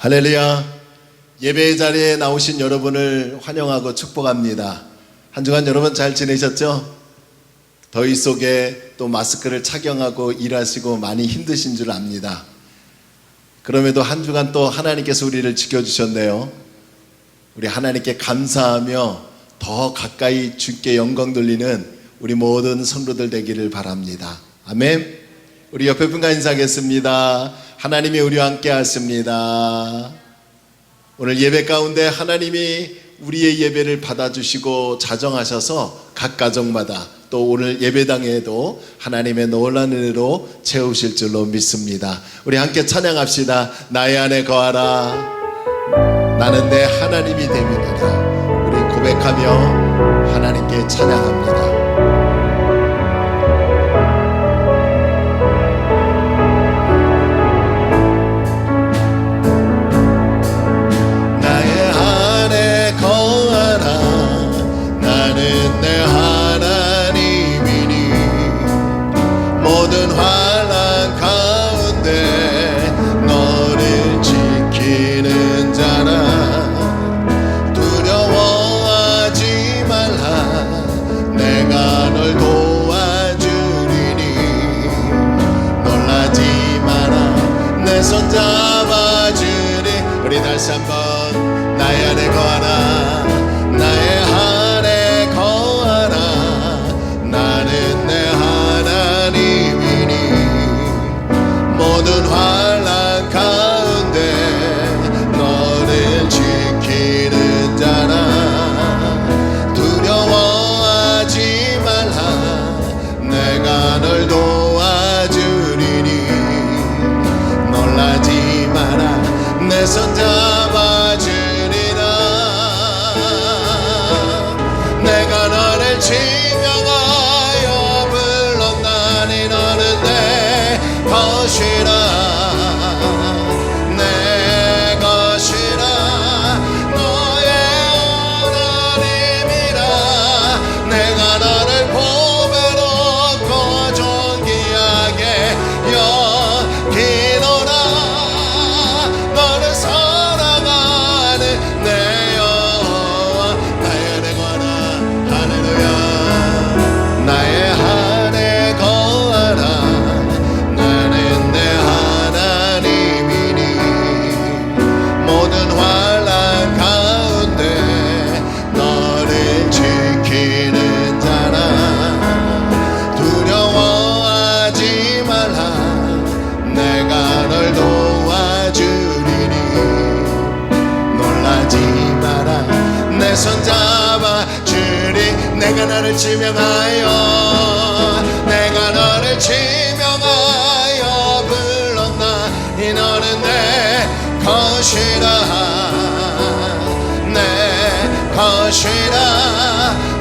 할렐루야. 예배의 자리에 나오신 여러분을 환영하고 축복합니다. 한 주간 여러분 잘 지내셨죠? 더위 속에 또 마스크를 착용하고 일하시고 많이 힘드신 줄 압니다. 그럼에도 한 주간 또 하나님께서 우리를 지켜주셨네요. 우리 하나님께 감사하며 더 가까이 주께 영광 돌리는 우리 모든 성도들 되기를 바랍니다. 아멘. 우리 옆에 분과 인사하겠습니다. 하나님이 우리와 함께 하십니다. 오늘 예배 가운데 하나님이 우리의 예배를 받아주시고 자정하셔서 각 가정마다 또 오늘 예배당에도 하나님의 놀라운 은혜로 채우실 줄로 믿습니다. 우리 함께 찬양합시다. 나의 안에 거하라. 나는 내 하나님이 됨이니라. 우리 고백하며 하나님께 찬양합니다. 손잡아주리. 우리 다시 한번 나의 안에 거하라. 나의 안에 거하라. 나는 내 하나님이니 모든 환난 가운데 너를 지키는 자라. 두려워하지 말라. 내가 널 도와주리니 놀라지 마라. 내 손 잡아주리라. 내가 너를 지명하여 불렀나니 너는 내 것이라. 내 것이라. 너의 하나님이라. 내가 너를 보배롭고 존귀하게 여기노라. 너를 사랑하는 내 여호와. 나의 안에 거하라. 할렐루야. 나의 안에 거하라. 나는 내 하나님이니 모든 환난 가운데 너를 지키는 자라. 두려워하지 말라. 내가 널 도와주리니 놀라지 마라. 내 손 잡아주리. 내가 너를 지명하여 내가 너를 지명하여 불렀나. 이 너는 내 것이라. 내 것이라.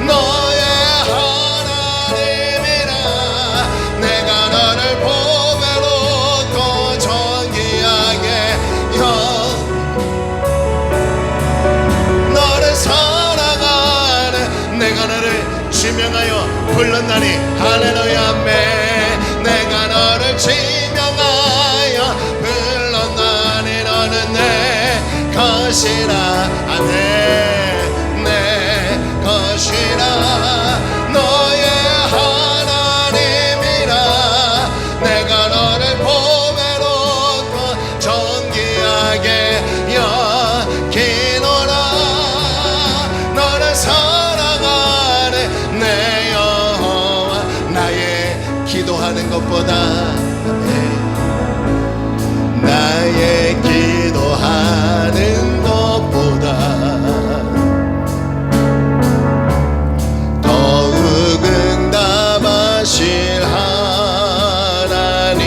너의 하나님이라. 내가 너를 보배롭고 존귀하게 너를 사랑하는 내가 너를 지명하여 불렀나니. 할렐루야. 아멘. 내가 너를 지명하여 불렀나니 너는 내 것이라. 아멘. 내 것이라. 너의 하나님이라. 내가 너를 보배롭고 존귀하게 여기노라. 너를 사랑하는 내 여호와. 나의 기도하는 것보다 나의 기도하는 것보다 더욱 응답하실 하나님.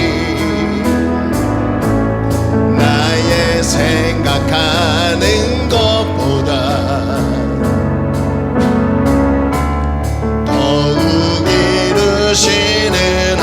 나의 생각하는 것보다 더욱 이루시는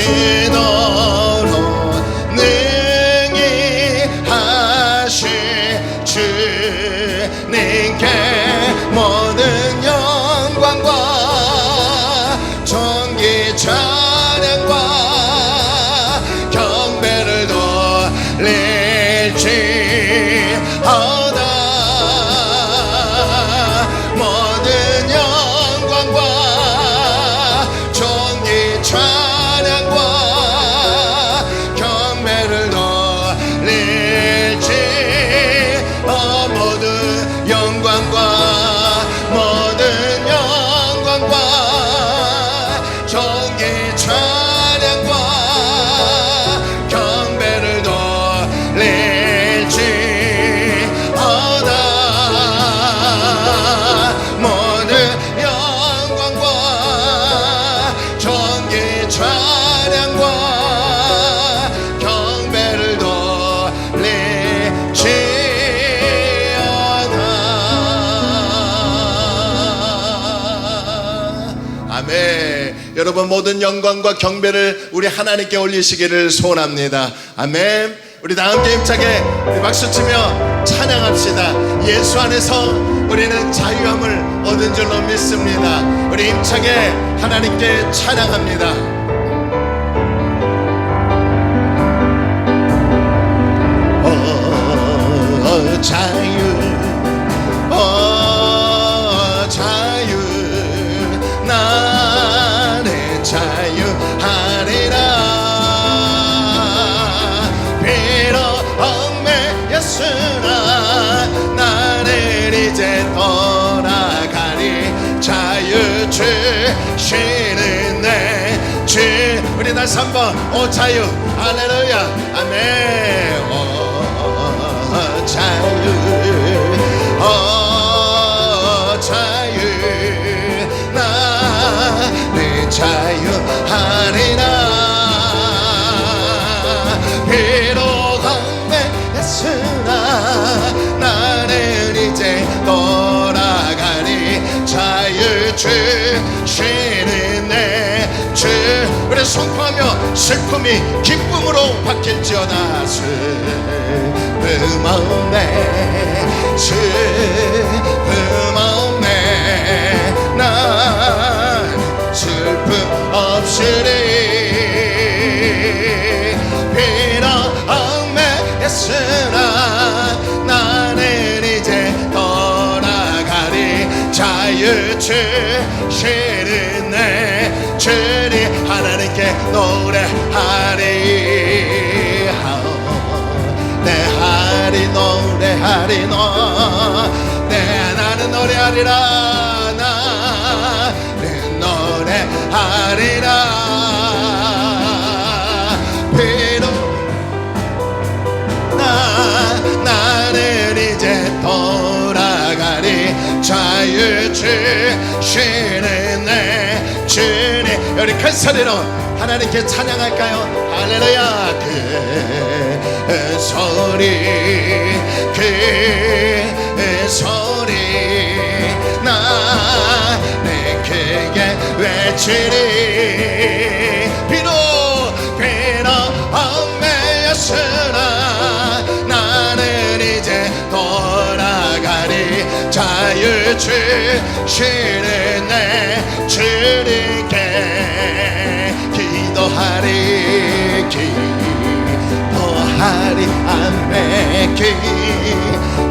이르시도록 능히 하실 주님께 모든 영광과 존귀 찬양과 경배를 돌릴지어다. 모든 영광과 존귀 찬양과 경배를 돌릴지 모든 영광과 모든 영광과 존귀 찬양과 경배를 돌릴지어다. 모든 영광과 존귀 찬양과 경배를 돌릴지어다. 아멘. 여러분, 모든 영광과 경배를 우리 하나님께 올리시기를 소원합니다. 아멘. 우리 다 함께 힘차게 우리 박수치며 찬양합시다. 예수 안에서 우리는 자유함을 얻은 줄로 믿습니다. 우리 힘차게 하나님께 찬양합니다. 자유, 자유, 나는 자유하리라. 비록 얽매였으나 나는 이제 돌아가리. 자유 주시는 내 주. 우리 다시 한번 오 자유, 할렐루야, 아멘. 자유, 자유, 나는 자유하리라. 비록 얽매였으나 나는 이제 돌아가리. 자유 주시는 내 주. 우리 선포하며 슬픔이 기쁨으로 바뀔지어다. 슬픔 없네, 슬픔 없네, 난 슬픔 없으리. 비록 얽매였으나 나는 이제 돌아가리. 자유 주시는 내 주니 하나님께 노래하리. 내 하리 노래하리 내 나는 노래하리라. 나는 노래하리라. 비록 나는 이제 돌아가리. 자유 주시는 내 주님. 우리 큰 소리로 하나님께 찬양할까요? 할렐루야. 그 소리, 그 소리 나는 크게 외치리. 비록 얽매였으나 나는 이제 돌아가리. 자유 주시는 내 주님께 기도하리. 기도하리. 아멘.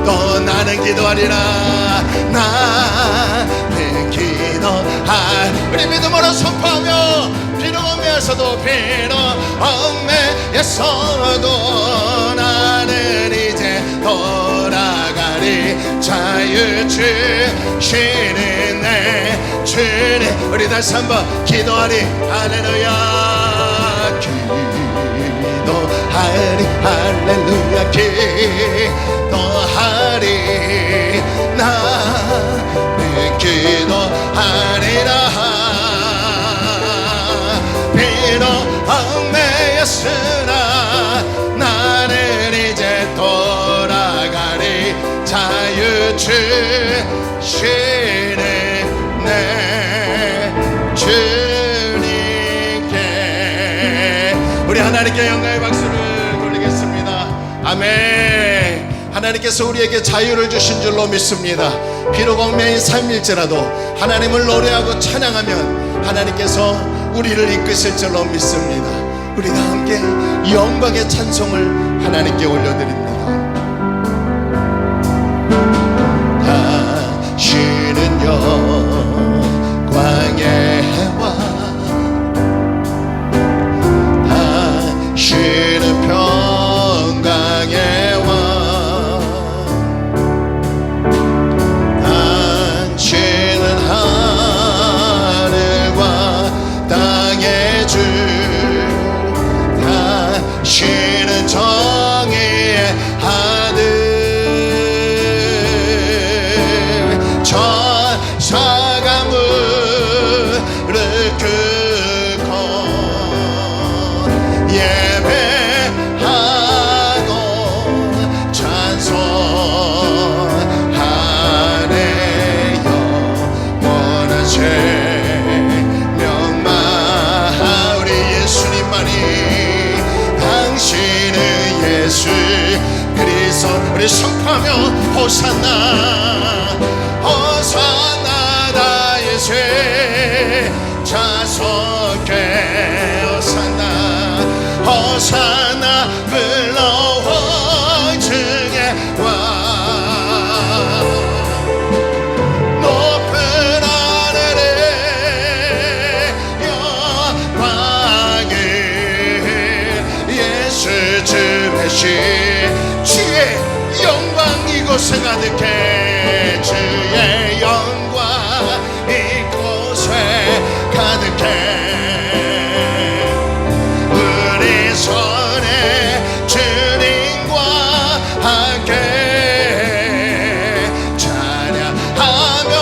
또 나는 기도하리라. 나는 기도하리. 우리 믿음으로 선포하며 비록 얽매였어도 비록 얽매였어도 나는 이제 돌아가리. 자유 주시는 내 주님. 우리 다시 한번 기도하리. 할렐루야. 기도하리. 할렐루야. 기도하리. 나는 기도하리라. 비록 얽매였으나 나는 이제 돌아가리. 자유 주시는 내 주님께 우리 하나님께 영광의 박수를 돌리겠습니다. 아멘. 하나님께서 우리에게 자유를 주신 줄로 믿습니다. 비록 얽매인 삶일지라도 하나님을 노래하고 찬양하면 하나님께서 우리를 이끄실 줄로 믿습니다. 우리 다 함께 영광의 찬송을 하나님께 올려드립니다. 다시는 영광의 해와 다시는 평강의 왕 당신은 하늘과 땅의 주 당신은 정의의 아들 천사가 무릎 꿇고 예배하고 찬송하네요. 영원한 생명만 우리 예수님만이 당신은 예수 그리스도 우리 선포하며 호산나 호산나 다의 죄 자손께 호산나 호산나 불러와 중에 와 높은 하늘에 영광을 예수 주 대신 주의 영광 이곳에 가득해 주의 영광 이곳에 가득해 우리 손에 주님과 함께 찬양하며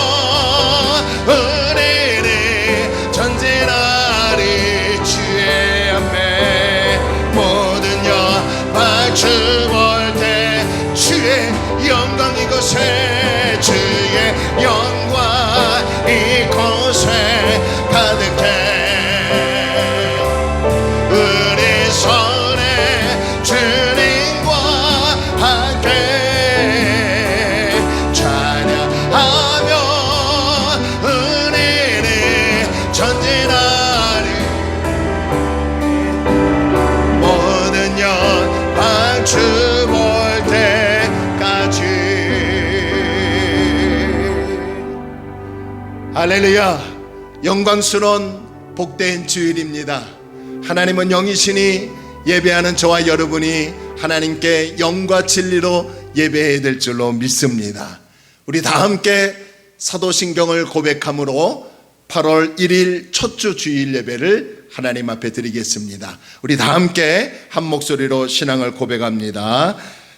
우리는 전진하리 주의 앞에 모든 영광 주볼 때 주의 영광 이곳에 주의 영광 이곳에 가득해 우리 손에 주님과 함께 찬양하며 우리는 전진하리 모든 영광 주볼 때까지. 할렐루야. 영광스러운 복된 주일입니다. 하나님은 영이시니 예배하는 저와 여러분이 하나님께 영과 진리로 예배해야 될 줄로 믿습니다. 우리 다 함께 사도신경을 고백함으로 8월 1일 첫 주 주일 예배를 하나님 앞에 드리겠습니다. 우리 다 함께 한 목소리로 신앙을 고백합니다.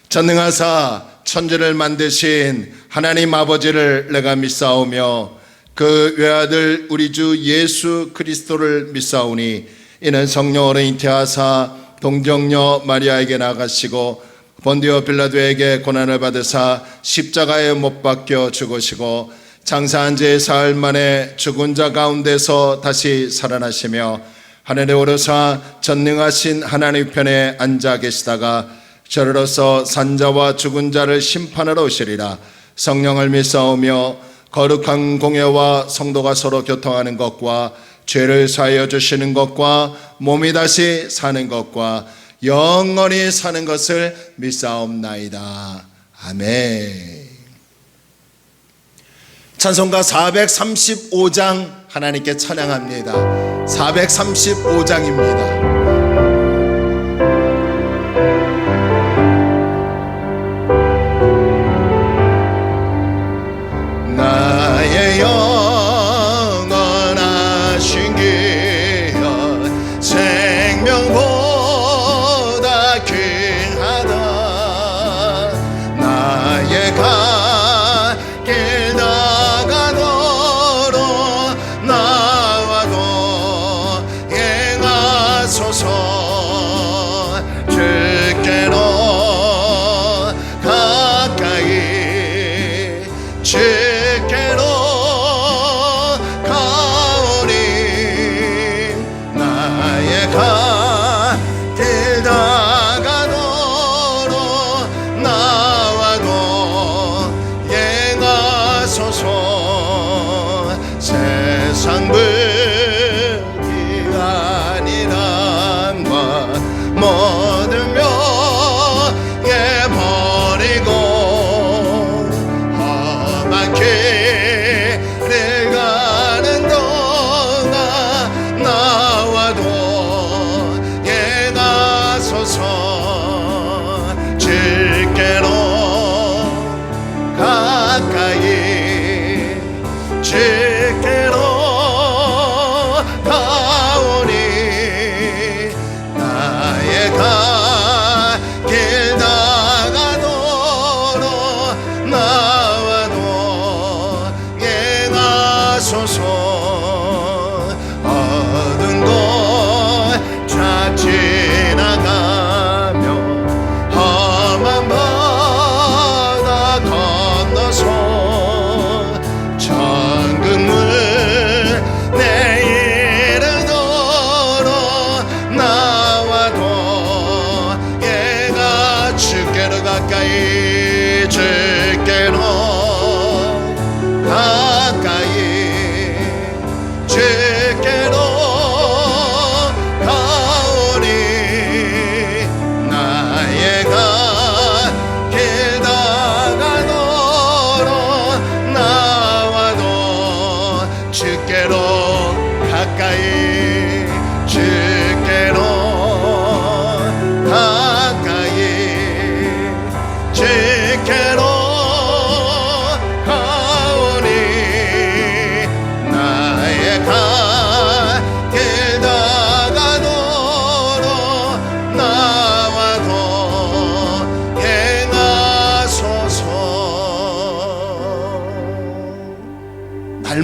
전능하사 천지를 만드신 하나님 아버지를 내가 믿사오며 그 외아들 우리 주 예수 그리스도를 믿사오니 이는 성령으로 잉태하사 동정녀 마리아에게 나가시고 본디오 빌라도에게 고난을 받으사 십자가에 못 박혀 죽으시고 장사한 지 사흘 만에 죽은 자 가운데서 다시 살아나시며 하늘에 오르사 전능하신 하나님 편에 앉아 계시다가 저리로서 산자와 죽은 자를 심판하러 오시리라. 성령을 믿사오며 거룩한 공예와 성도가 서로 교통하는 것과 죄를 사하여 주시는 것과 몸이 다시 사는 것과 영원히 사는 것을 믿사옵나이다. 아멘. 찬송가 435장 하나님께 찬양합니다. 435장입니다. 나의 영원하신 기업 생명보다 귀하다. 나의 길 다가도록 나와도 행하소서. 주께로 가까이 주께로 가오니 나의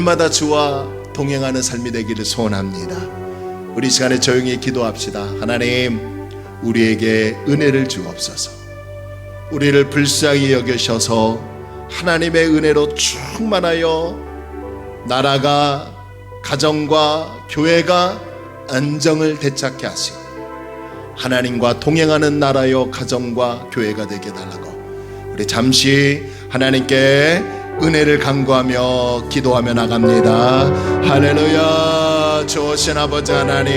날마다 주와 동행하는 삶이 되기를 소원합니다. 우리 시간에 조용히 기도합시다. 하나님, 우리에게 은혜를 주옵소서. 우리를 불쌍히 여기셔서 하나님의 은혜로 충만하여 나라가, 가정과 교회가 안정을 되찾게 하시고 하나님과 동행하는 나라요 가정과 교회가 되게 달라고 우리 잠시 하나님께 은혜를 간구하며 기도하며 나갑니다. 할렐루야. 좋으신 아버지 하나님,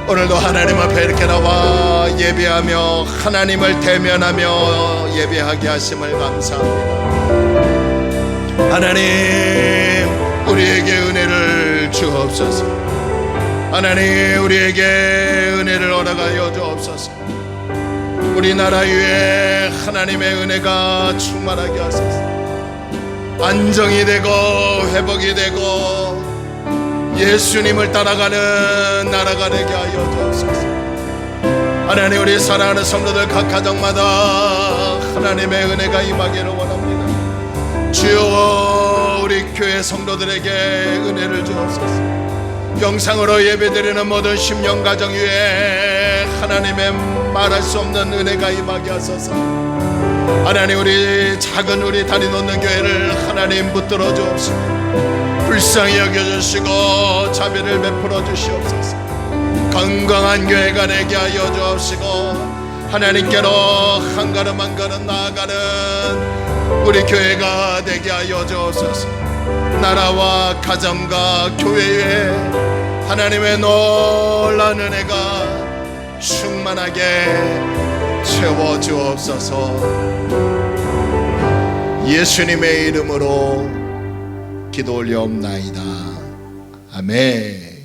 오늘도 하나님 앞에 이렇게 나와 예배하며 하나님을 대면하며 예배하게 하심을 감사합니다. 하나님, 우리에게 은혜를 주옵소서. 하나님, 우리에게 은혜를 허락하여 주옵소서. 우리나라 위에 하나님의 은혜가 충만하게 하소서. 안정이 되고 회복이 되고 예수님을 따라가는 나라가 되게 하여 주옵소서. 하나님, 우리 사랑하는 성도들 각 가정마다 하나님의 은혜가 임하기를 원합니다. 주여, 우리 교회 성도들에게 은혜를 주옵소서. 영상으로 예배드리는 모든 심령 가정 위에 하나님의 말할 수 없는 은혜가 임하게 하소서. 하나님, 우리 작은 우리 다리 놓는 교회를 하나님 붙들어 주옵시고 불쌍히 여겨주시고 자비를 베풀어 주시옵소서. 건강한 교회가 되게 하여 주옵시고 하나님께로 한 걸음 한 걸음 나아가는 우리 교회가 되게 하여 주옵소서. 나라와 가정과 교회에 하나님의 놀라운 은혜가 충만하게 채워 주옵소서. 예수님의 이름으로 기도 올려옵나이다. 아멘.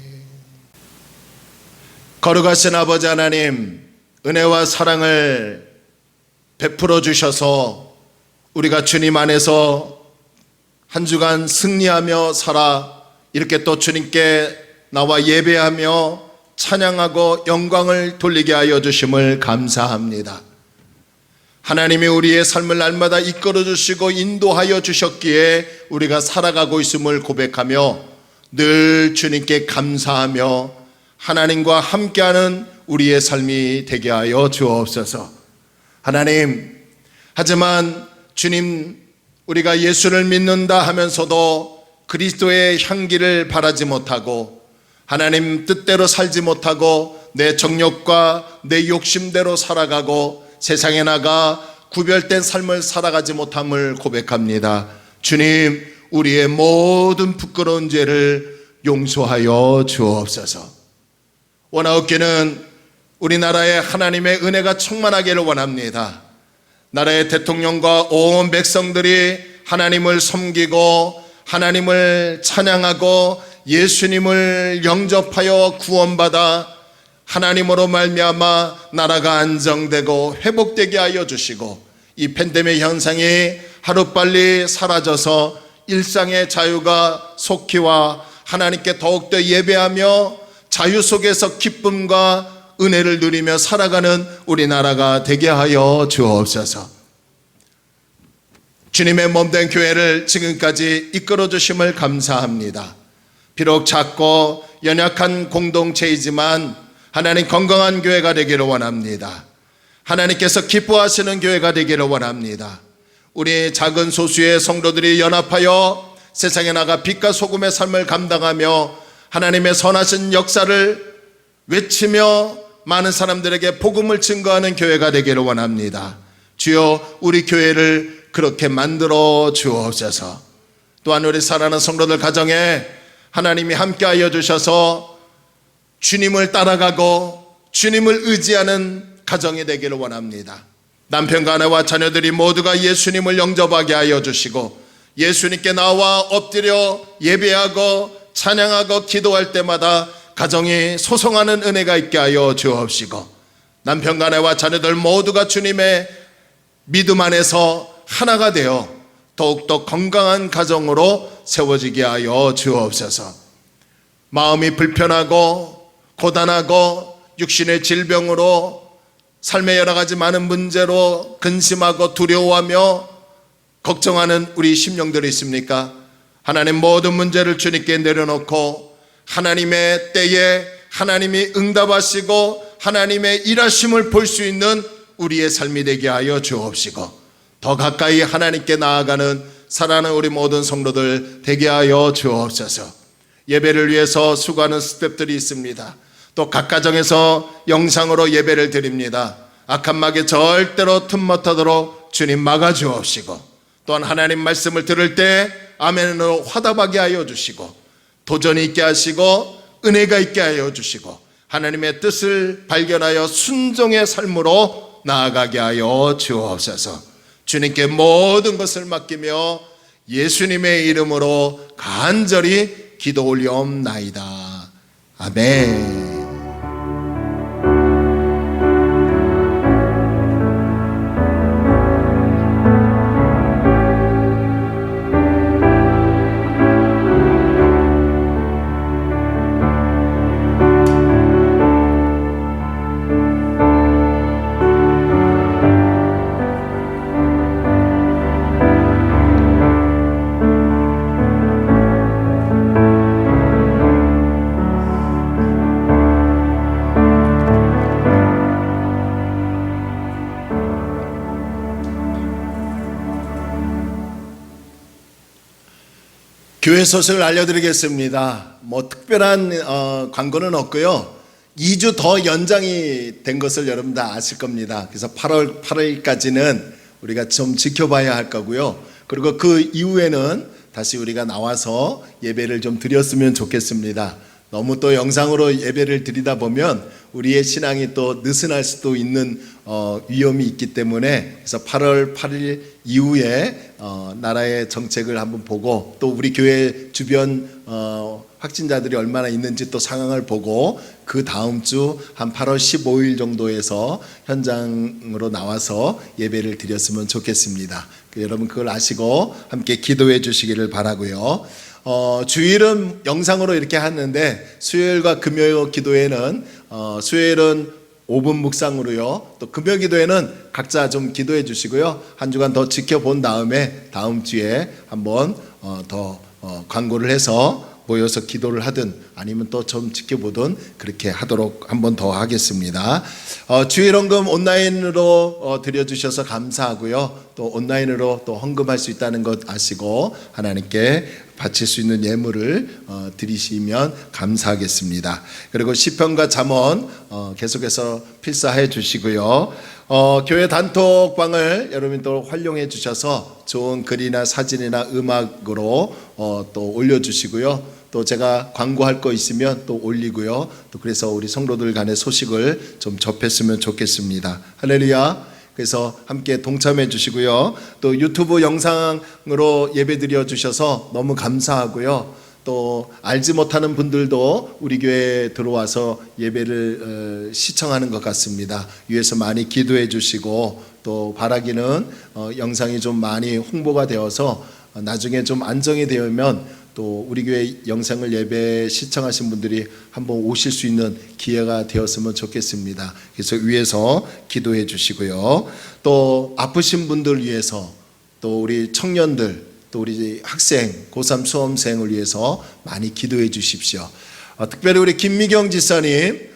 거룩하신 아버지 하나님, 은혜와 사랑을 베풀어 주셔서 우리가 주님 안에서 한 주간 승리하며 살아 이렇게 또 주님께 나와 예배하며 찬양하고 영광을 돌리게 하여 주심을 감사합니다. 하나님이 우리의 삶을 날마다 이끌어 주시고 인도하여 주셨기에 우리가 살아가고 있음을 고백하며 늘 주님께 감사하며 하나님과 함께하는 우리의 삶이 되게 하여 주옵소서. 하나님, 하지만 주님, 우리가 예수를 믿는다 하면서도 그리스도의 향기를 바라지 못하고 하나님 뜻대로 살지 못하고 내 정욕과 내 욕심대로 살아가고 세상에 나가 구별된 삶을 살아가지 못함을 고백합니다. 주님, 우리의 모든 부끄러운 죄를 용서하여 주옵소서. 원하옵기는 우리나라에 하나님의 은혜가 충만하기를 원합니다. 나라의 대통령과 온 백성들이 하나님을 섬기고 하나님을 찬양하고 예수님을 영접하여 구원받아 하나님으로 말미암아 나라가 안정되고 회복되게 하여 주시고 이 팬데믹 현상이 하루빨리 사라져서 일상의 자유가 속히와 하나님께 더욱더 예배하며 자유 속에서 기쁨과 은혜를 누리며 살아가는 우리나라가 되게 하여 주옵소서. 주님의 몸된 교회를 지금까지 이끌어 주심을 감사합니다. 비록 작고 연약한 공동체이지만 하나님 건강한 교회가 되기를 원합니다. 하나님께서 기뻐하시는 교회가 되기를 원합니다. 우리 작은 소수의 성도들이 연합하여 세상에 나가 빛과 소금의 삶을 감당하며 하나님의 선하신 역사를 외치며 많은 사람들에게 복음을 증거하는 교회가 되기를 원합니다. 주여, 우리 교회를 그렇게 만들어 주옵소서. 또한 우리 사랑하는 성도들 가정에 하나님이 함께하여 주셔서 주님을 따라가고 주님을 의지하는 가정이 되기를 원합니다. 남편과 아내와 자녀들이 모두가 예수님을 영접하게 하여 주시고 예수님께 나와 엎드려 예배하고 찬양하고 기도할 때마다 가정이 소송하는 은혜가 있게 하여 주옵시고 남편과 아내와 자녀들 모두가 주님의 믿음 안에서 하나가 되어 더욱더 건강한 가정으로 세워지게 하여 주옵소서. 마음이 불편하고 고단하고 육신의 질병으로 삶의 여러 가지 많은 문제로 근심하고 두려워하며 걱정하는 우리 심령들이 있습니까? 하나님 모든 문제를 주님께 내려놓고 하나님의 때에 하나님이 응답하시고 하나님의 일하심을 볼 수 있는 우리의 삶이 되게 하여 주옵시고, 더 가까이 하나님께 나아가는 사랑하는 우리 모든 성도들 되게 하여 주옵소서. 예배를 위해서 수고하는 스태프들이 있습니다. 또 각 가정에서 영상으로 예배를 드립니다. 악한 마귀 절대로 틈못하도록 주님 막아주옵시고, 또한 하나님 말씀을 들을 때 아멘으로 화답하게 하여 주시고, 도전이 있게 하시고 은혜가 있게 하여 주시고, 하나님의 뜻을 발견하여 순종의 삶으로 나아가게 하여 주옵소서. 주님께 모든 것을 맡기며 예수님의 이름으로 간절히 기도 올리옵나이다. 아멘. 교회 소식을 알려드리겠습니다. 특별한 광고는 없고요. 2주 더 연장이 된 것을 여러분 다 아실 겁니다. 그래서 8월 8일까지는 우리가 좀 지켜봐야 할 거고요. 그리고 그 이후에는 다시 우리가 나와서 예배를 좀 드렸으면 좋겠습니다. 너무 또 영상으로 예배를 드리다 보면 우리의 신앙이 또 느슨할 수도 있는 위험이 있기 때문에, 그래서 8월 8일 이후에 나라의 정책을 한번 보고, 또 우리 교회 주변 확진자들이 얼마나 있는지 또 상황을 보고, 그 다음 주 한 8월 15일 정도에서 현장으로 나와서 예배를 드렸으면 좋겠습니다. 여러분 그걸 아시고 함께 기도해 주시기를 바라고요. 주일은 영상으로 이렇게 하는데, 수요일과 금요일 기도회는 수요일은 5분 묵상으로요, 또 금요 기도회는 각자 좀 기도해 주시고요, 한 주간 더 지켜본 다음에 다음 주에 한번 더 광고를 해서 모여서 기도를 하든 아니면 또 좀 지켜보든 그렇게 하도록 한번 더 하겠습니다. 주일 헌금 온라인으로 드려주셔서 감사하고요, 또 온라인으로 또 헌금할 수 있다는 것 아시고 하나님께 바칠 수 있는 예물을 드리시면 감사하겠습니다. 그리고 시편과 잠언 계속해서 필사해 주시고요. 교회 단톡방을 여러분 또 활용해 주셔서 좋은 글이나 사진이나 음악으로 또 올려주시고요. 또 제가 광고할 거 있으면 또 올리고요. 또 그래서 우리 성도들 간의 소식을 좀 접했으면 좋겠습니다. 할렐루야. 그래서 함께 동참해 주시고요. 또 유튜브 영상으로 예배 드려 주셔서 너무 감사하고요. 또 알지 못하는 분들도 우리 교회에 들어와서 예배를 시청하는 것 같습니다. 위에서 많이 기도해 주시고, 또 바라기는 영상이 좀 많이 홍보가 되어서 나중에 좀 안정이 되면 또 우리 교회 영상을 예배 시청하신 분들이 한번 오실 수 있는 기회가 되었으면 좋겠습니다. 그래서 위에서 기도해 주시고요. 또 아프신 분들 위해서, 또 우리 청년들, 또 우리 학생, 고3 수험생을 위해서 많이 기도해 주십시오. 특별히 우리 김미경 지사님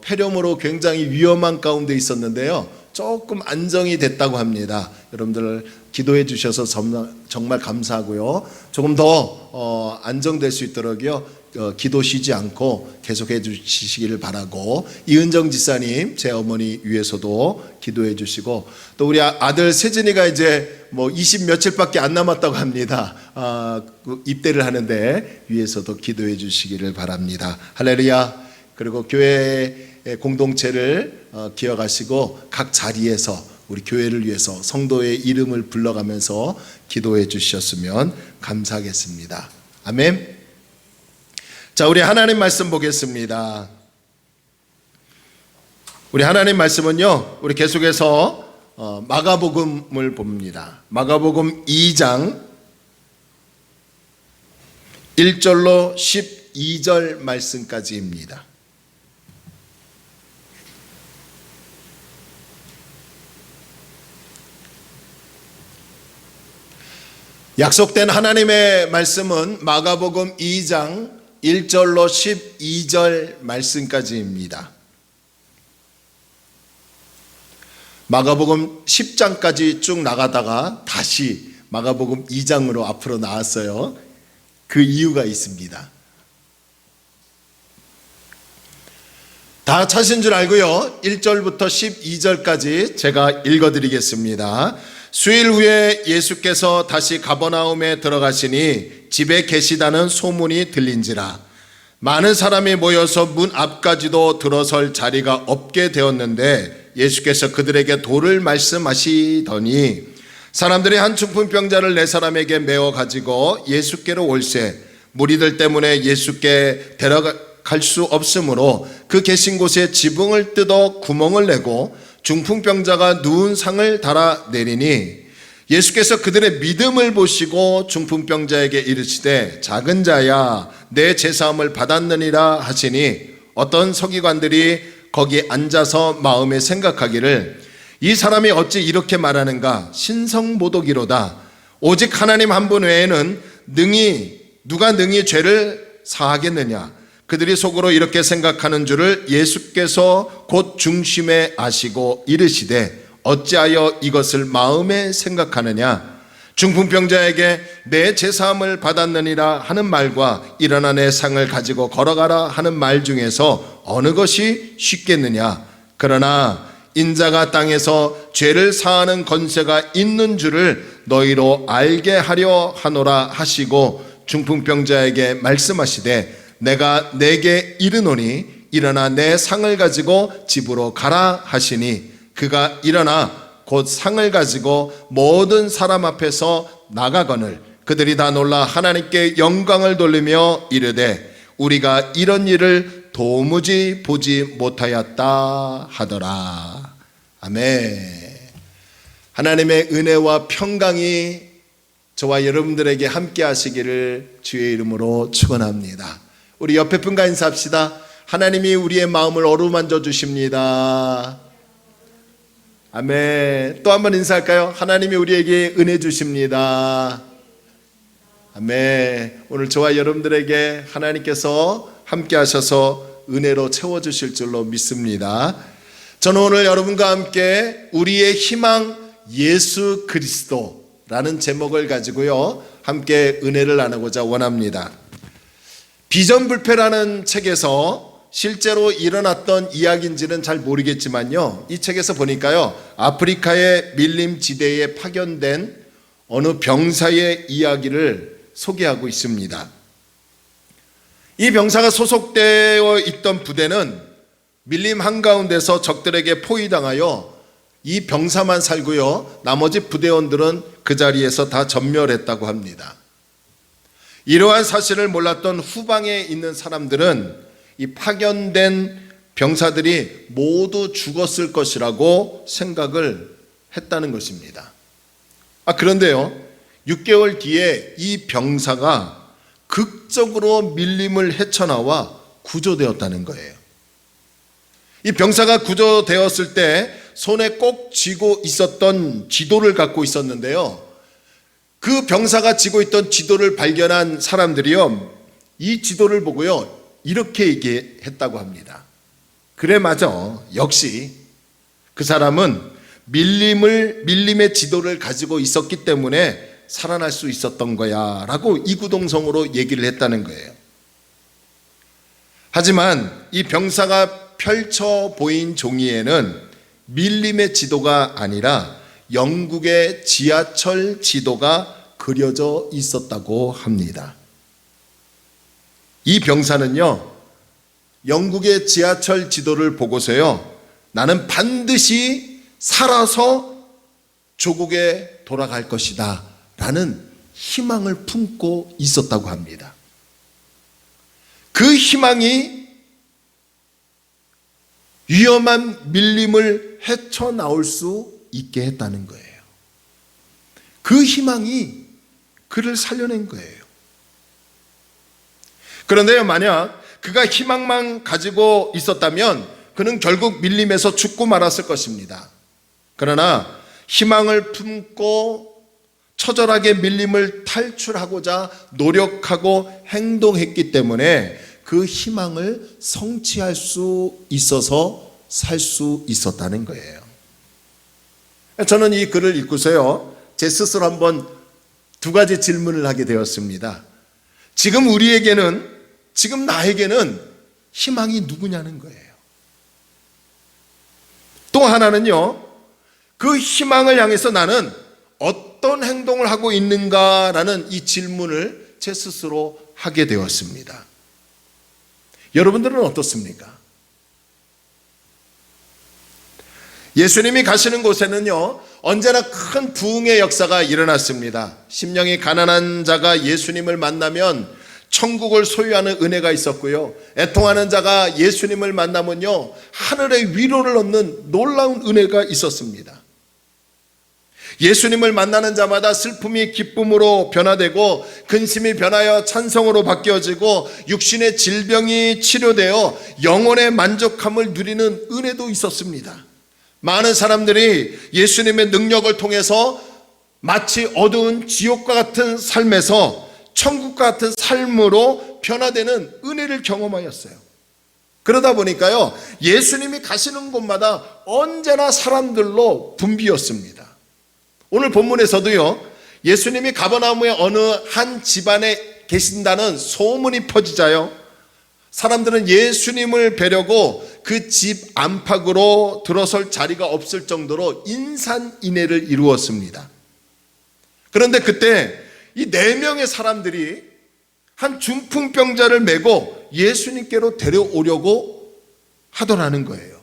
폐렴으로 굉장히 위험한 가운데 있었는데요, 조금 안정이 됐다고 합니다. 여러분들 기도해 주셔서 정말 감사하고요. 조금 더 안정될 수 있도록요, 기도 쉬지 않고 계속해 주시기를 바라고, 이은정 지사님 제 어머니 위해서도 기도해 주시고, 또 우리 아들 세진이가 이제 20 며칠밖에 안 남았다고 합니다. 입대를 하는데 위해서도 기도해 주시기를 바랍니다. 할렐루야. 그리고 교회 공동체를 기억하시고 각 자리에서 우리 교회를 위해서 성도의 이름을 불러가면서 기도해 주셨으면 감사하겠습니다. 아멘. 자, 우리 하나님 말씀 보겠습니다. 우리 하나님 말씀은요, 우리 계속해서 마가복음을 봅니다. 마가복음 2장 1절로 12절 말씀까지입니다. 약속된 하나님의 말씀은 마가복음 2장 1절로 12절 말씀까지입니다. 마가복음 10장까지 쭉 나가다가 다시 마가복음 2장으로 앞으로 나왔어요. 그 이유가 있습니다. 다 찾으신 줄 알고요. 1절부터 12절까지 제가 읽어드리겠습니다. 수일 후에 예수께서 다시 가버나움에 들어가시니 집에 계시다는 소문이 들린지라 많은 사람이 모여서 문 앞까지도 들어설 자리가 없게 되었는데 예수께서 그들에게 도를 말씀하시더니 사람들이 한 중풍병자를 네 사람에게 메어 가지고 예수께로 올세 무리들 때문에 예수께 데려갈 수 없으므로 그 계신 곳에 지붕을 뜯어 구멍을 내고 중풍병자가 누운 상을 달아 내리니 예수께서 그들의 믿음을 보시고 중풍병자에게 이르시되 작은 자야 내 제사함을 받았느니라 하시니 어떤 서기관들이 거기 앉아서 마음에 생각하기를 이 사람이 어찌 이렇게 말하는가 신성모독이로다 오직 하나님 한 분 외에는 누가 능히 죄를 사하겠느냐 그들이 속으로 이렇게 생각하는 줄을 예수께서 곧 중심에 아시고 이르시되 어찌하여 이것을 마음에 생각하느냐 중풍병자에게 내 제사함을 받았느니라 하는 말과 일어나 내 상을 가지고 걸어가라 하는 말 중에서 어느 것이 쉽겠느냐 그러나 인자가 땅에서 죄를 사하는 권세가 있는 줄을 너희로 알게 하려 하노라 하시고 중풍병자에게 말씀하시되 내가 내게 이르노니 일어나 내 상을 가지고 집으로 가라 하시니 그가 일어나 곧 상을 가지고 모든 사람 앞에서 나가거늘 그들이 다 놀라 하나님께 영광을 돌리며 이르되 우리가 이런 일을 도무지 보지 못하였다 하더라. 아멘. 하나님의 은혜와 평강이 저와 여러분들에게 함께 하시기를 주의 이름으로 축원합니다. 우리 옆에 분과 인사합시다. 하나님이 우리의 마음을 어루만져 주십니다. 아멘. 또 한 번 인사할까요? 하나님이 우리에게 은혜 주십니다. 아멘. 오늘 저와 여러분들에게 하나님께서 함께 하셔서 은혜로 채워주실 줄로 믿습니다. 저는 오늘 여러분과 함께 우리의 희망 예수 그리스도라는 제목을 가지고요 함께 은혜를 나누고자 원합니다. 비전불패라는 책에서 실제로 일어났던 이야기인지는 잘 모르겠지만요 이 책에서 보니까요 아프리카의 밀림지대에 파견된 어느 병사의 이야기를 소개하고 있습니다. 이 병사가 소속되어 있던 부대는 밀림 한가운데서 적들에게 포위당하여 이 병사만 살고요 나머지 부대원들은 그 자리에서 다 전멸했다고 합니다. 이러한 사실을 몰랐던 후방에 있는 사람들은 이 파견된 병사들이 모두 죽었을 것이라고 생각을 했다는 것입니다. 그런데요 6개월 뒤에 이 병사가 극적으로 밀림을 헤쳐나와 구조되었다는 거예요. 이 병사가 구조되었을 때 손에 꼭 쥐고 있었던 지도를 갖고 있었는데요 그 병사가 쥐고 있던 지도를 발견한 사람들이요 이 지도를 보고요 이렇게 얘기했다고 합니다. 그래 맞아 역시 그 사람은 밀림의 지도를 가지고 있었기 때문에 살아날 수 있었던 거야 라고 이구동성으로 얘기를 했다는 거예요. 하지만 이 병사가 펼쳐 보인 종이에는 밀림의 지도가 아니라 영국의 지하철 지도가 그려져 있었다고 합니다. 이 병사는요 영국의 지하철 지도를 보고서요 나는 반드시 살아서 조국에 돌아갈 것이다 라는 희망을 품고 있었다고 합니다. 그 희망이 위험한 밀림을 헤쳐나올 수 있게 했다는 거예요. 그 희망이 그를 살려낸 거예요. 그런데요 만약 그가 희망만 가지고 있었다면 그는 결국 밀림에서 죽고 말았을 것입니다. 그러나 희망을 품고 처절하게 밀림을 탈출하고자 노력하고 행동했기 때문에 그 희망을 성취할 수 있어서 살 수 있었다는 거예요. 저는 이 글을 읽고서요, 제 스스로 한번 두 가지 질문을 하게 되었습니다. 지금 우리에게는, 지금 나에게는 희망이 누구냐는 거예요. 또 하나는요, 그 희망을 향해서 나는 어떤 행동을 하고 있는가라는 이 질문을 제 스스로 하게 되었습니다. 여러분들은 어떻습니까? 예수님이 가시는 곳에는요, 언제나 큰 부흥의 역사가 일어났습니다. 심령이 가난한 자가 예수님을 만나면 천국을 소유하는 은혜가 있었고요, 애통하는 자가 예수님을 만나면요, 하늘의 위로를 얻는 놀라운 은혜가 있었습니다. 예수님을 만나는 자마다 슬픔이 기쁨으로 변화되고 근심이 변하여 찬송으로 바뀌어지고 육신의 질병이 치료되어 영혼의 만족함을 누리는 은혜도 있었습니다. 많은 사람들이 예수님의 능력을 통해서 마치 어두운 지옥과 같은 삶에서 천국과 같은 삶으로 변화되는 은혜를 경험하였어요. 그러다 보니까요, 예수님이 가시는 곳마다 언제나 사람들로 붐비었습니다. 오늘 본문에서도요, 예수님이 가버나움의 어느 한 집안에 계신다는 소문이 퍼지자요, 사람들은 예수님을 뵈려고 그 집 안팎으로 들어설 자리가 없을 정도로 인산인해를 이루었습니다. 그런데 그때 이 4명의 사람들이 한 중풍병자를 메고 예수님께로 데려오려고 하더라는 거예요.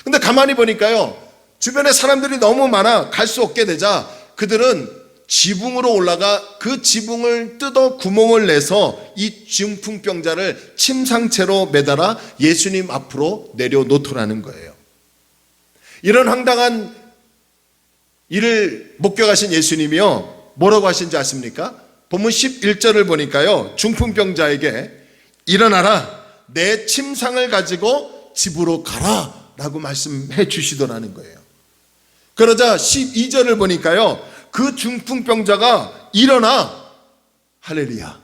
근데 가만히 보니까요, 주변에 사람들이 너무 많아 갈 수 없게 되자 그들은 지붕으로 올라가 그 지붕을 뜯어 구멍을 내서 이 중풍병자를 침상채로 매달아 예수님 앞으로 내려놓더라는 거예요. 이런 황당한 일을 목격하신 예수님이요, 뭐라고 하신지 아십니까? 본문 11절을 보니까요, 중풍병자에게 일어나라, 내 침상을 가지고 집으로 가라 라고 말씀해 주시더라는 거예요. 그러자 12절을 보니까요, 그 중풍병자가 일어나, 할렐루야,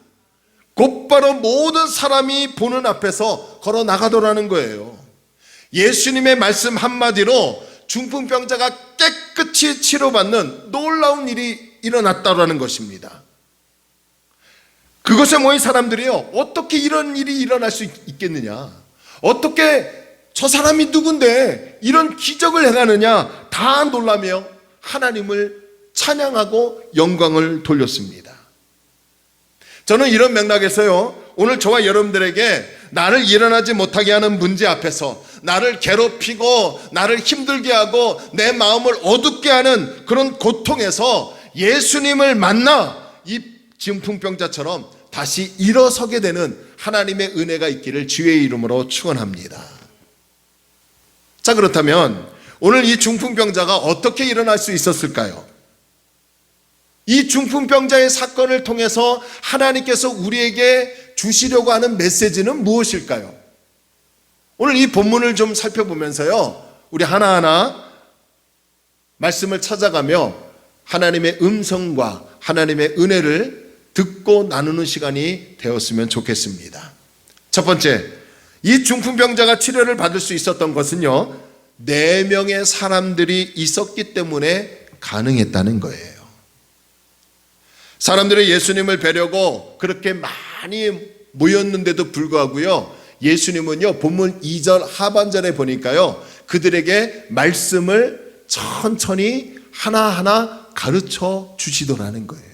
곧바로 모든 사람이 보는 앞에서 걸어 나가더라는 거예요. 예수님의 말씀 한마디로 중풍병자가 깨끗이 치료받는 놀라운 일이 일어났다라는 것입니다. 그것에 모인 사람들이요, 어떻게 이런 일이 일어날 수 있겠느냐, 어떻게 저 사람이 누군데 이런 기적을 행하느냐, 다 놀라며 하나님을 찬양하고 영광을 돌렸습니다. 저는 이런 맥락에서요, 오늘 저와 여러분들에게 나를 일어나지 못하게 하는 문제 앞에서, 나를 괴롭히고 나를 힘들게 하고 내 마음을 어둡게 하는 그런 고통에서 예수님을 만나 이 중풍병자처럼 다시 일어서게 되는 하나님의 은혜가 있기를 주의 이름으로 축원합니다. 자, 그렇다면 오늘 이 중풍병자가 어떻게 일어날 수 있었을까요? 이 중풍병자의 사건을 통해서 하나님께서 우리에게 주시려고 하는 메시지는 무엇일까요? 오늘 이 본문을 좀 살펴보면서요, 우리 하나하나 말씀을 찾아가며 하나님의 음성과 하나님의 은혜를 듣고 나누는 시간이 되었으면 좋겠습니다. 첫 번째, 이 중풍병자가 치료를 받을 수 있었던 것은요, 4명의 사람들이 있었기 때문에 가능했다는 거예요. 사람들이 예수님을 뵈려고 그렇게 많이 모였는데도 불구하고요, 예수님은요, 본문 2절 하반절에 보니까요, 그들에게 말씀을 천천히 하나하나 가르쳐 주시더라는 거예요.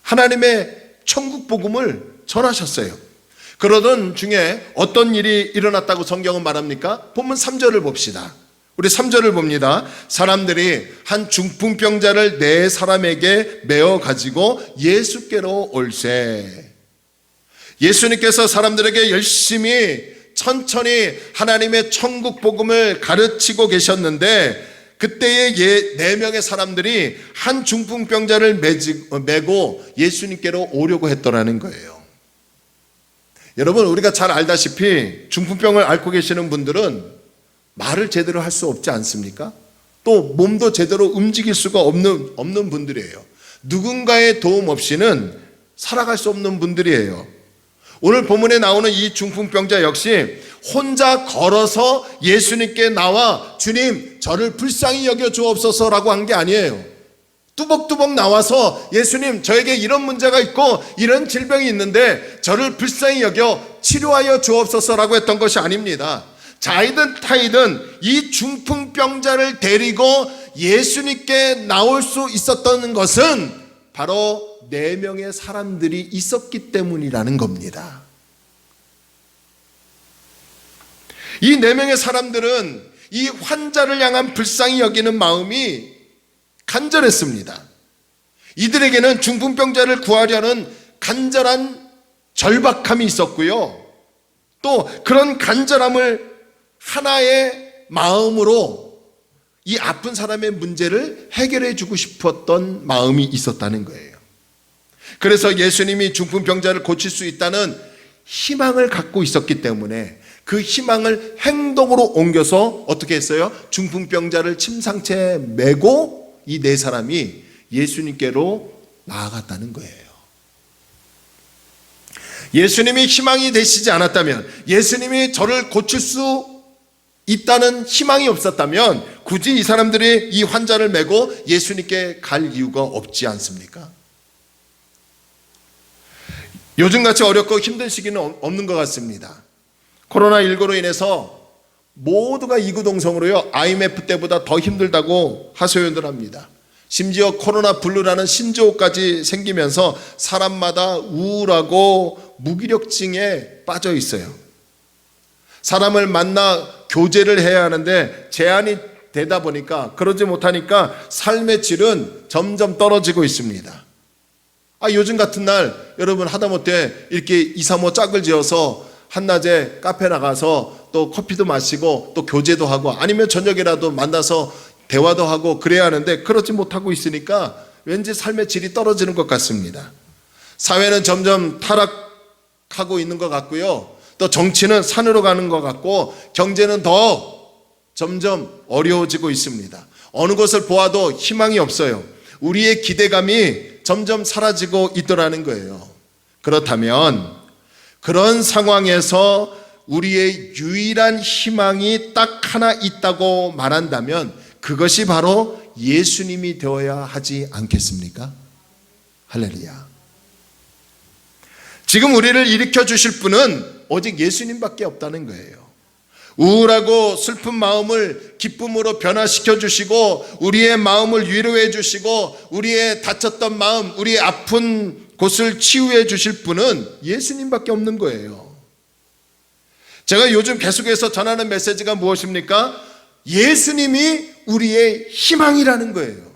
하나님의 천국 복음을 전하셨어요. 그러던 중에 어떤 일이 일어났다고 성경은 말합니까? 본문 3절을 봅시다. 우리 3절을 봅니다. 사람들이 한 중풍병자를 4사람에게 메어 가지고 예수께로 올세. 예수님께서 사람들에게 열심히 천천히 하나님의 천국 복음을 가르치고 계셨는데, 그때의 4명의 사람들이 한 중풍병자를 메고 예수님께로 오려고 했더라는 거예요. 여러분, 우리가 잘 알다시피 중풍병을 앓고 계시는 분들은 말을 제대로 할 수 없지 않습니까? 또 몸도 제대로 움직일 수가 없는 분들이에요. 누군가의 도움 없이는 살아갈 수 없는 분들이에요. 오늘 본문에 나오는 이 중풍병자 역시 혼자 걸어서 예수님께 나와 주님 저를 불쌍히 여겨 주옵소서라고 한 게 아니에요. 뚜벅뚜벅 나와서 예수님 저에게 이런 문제가 있고 이런 질병이 있는데 저를 불쌍히 여겨 치료하여 주옵소서라고 했던 것이 아닙니다. 자이든 타이든 이 중풍병자를 데리고 예수님께 나올 수 있었던 것은 바로 4명의 사람들이 있었기 때문이라는 겁니다. 이 4명의 사람들은 이 환자를 향한 불쌍히 여기는 마음이 간절했습니다. 이들에게는 중풍병자를 구하려는 간절한 절박함이 있었고요. 또 그런 간절함을 하나의 마음으로 이 아픈 사람의 문제를 해결해 주고 싶었던 마음이 있었다는 거예요. 그래서 예수님이 중풍병자를 고칠 수 있다는 희망을 갖고 있었기 때문에 그 희망을 행동으로 옮겨서 어떻게 했어요? 중풍병자를 침상체에 메고 이 4사람이 예수님께로 나아갔다는 거예요. 예수님이 희망이 되시지 않았다면, 예수님이 저를 고칠 수 있다는 희망이 없었다면 굳이 이 사람들이 이 환자를 메고 예수님께 갈 이유가 없지 않습니까? 요즘같이 어렵고 힘든 시기는 없는 것 같습니다. 코로나19로 인해서 모두가 이구동성으로요, IMF 때보다 더 힘들다고 하소연들 합니다. 심지어 코로나 블루라는 신조어까지 생기면서 사람마다 우울하고 무기력증에 빠져 있어요. 사람을 만나 교제를 해야 하는데 제한이 되다 보니까, 그러지 못하니까 삶의 질은 점점 떨어지고 있습니다. 요즘 같은 날 여러분 하다못해 이렇게 2, 3호 짝을 지어서 한낮에 카페 나가서 또 커피도 마시고 또 교제도 하고 아니면 저녁이라도 만나서 대화도 하고 그래야 하는데 그러지 못하고 있으니까 왠지 삶의 질이 떨어지는 것 같습니다. 사회는 점점 타락하고 있는 것 같고요. 또 정치는 산으로 가는 것 같고 경제는 더 점점 어려워지고 있습니다. 어느 것을 보아도 희망이 없어요. 우리의 기대감이 점점 사라지고 있더라는 거예요. 그렇다면 그런 상황에서 우리의 유일한 희망이 딱 하나 있다고 말한다면 그것이 바로 예수님이 되어야 하지 않겠습니까? 할렐루야. 지금 우리를 일으켜 주실 분은 오직 예수님밖에 없다는 거예요. 우울하고 슬픈 마음을 기쁨으로 변화시켜 주시고 우리의 마음을 위로해 주시고 우리의 다쳤던 마음, 우리의 아픈 곳을 치유해 주실 분은 예수님밖에 없는 거예요. 제가 요즘 계속해서 전하는 메시지가 무엇입니까? 예수님이 우리의 희망이라는 거예요.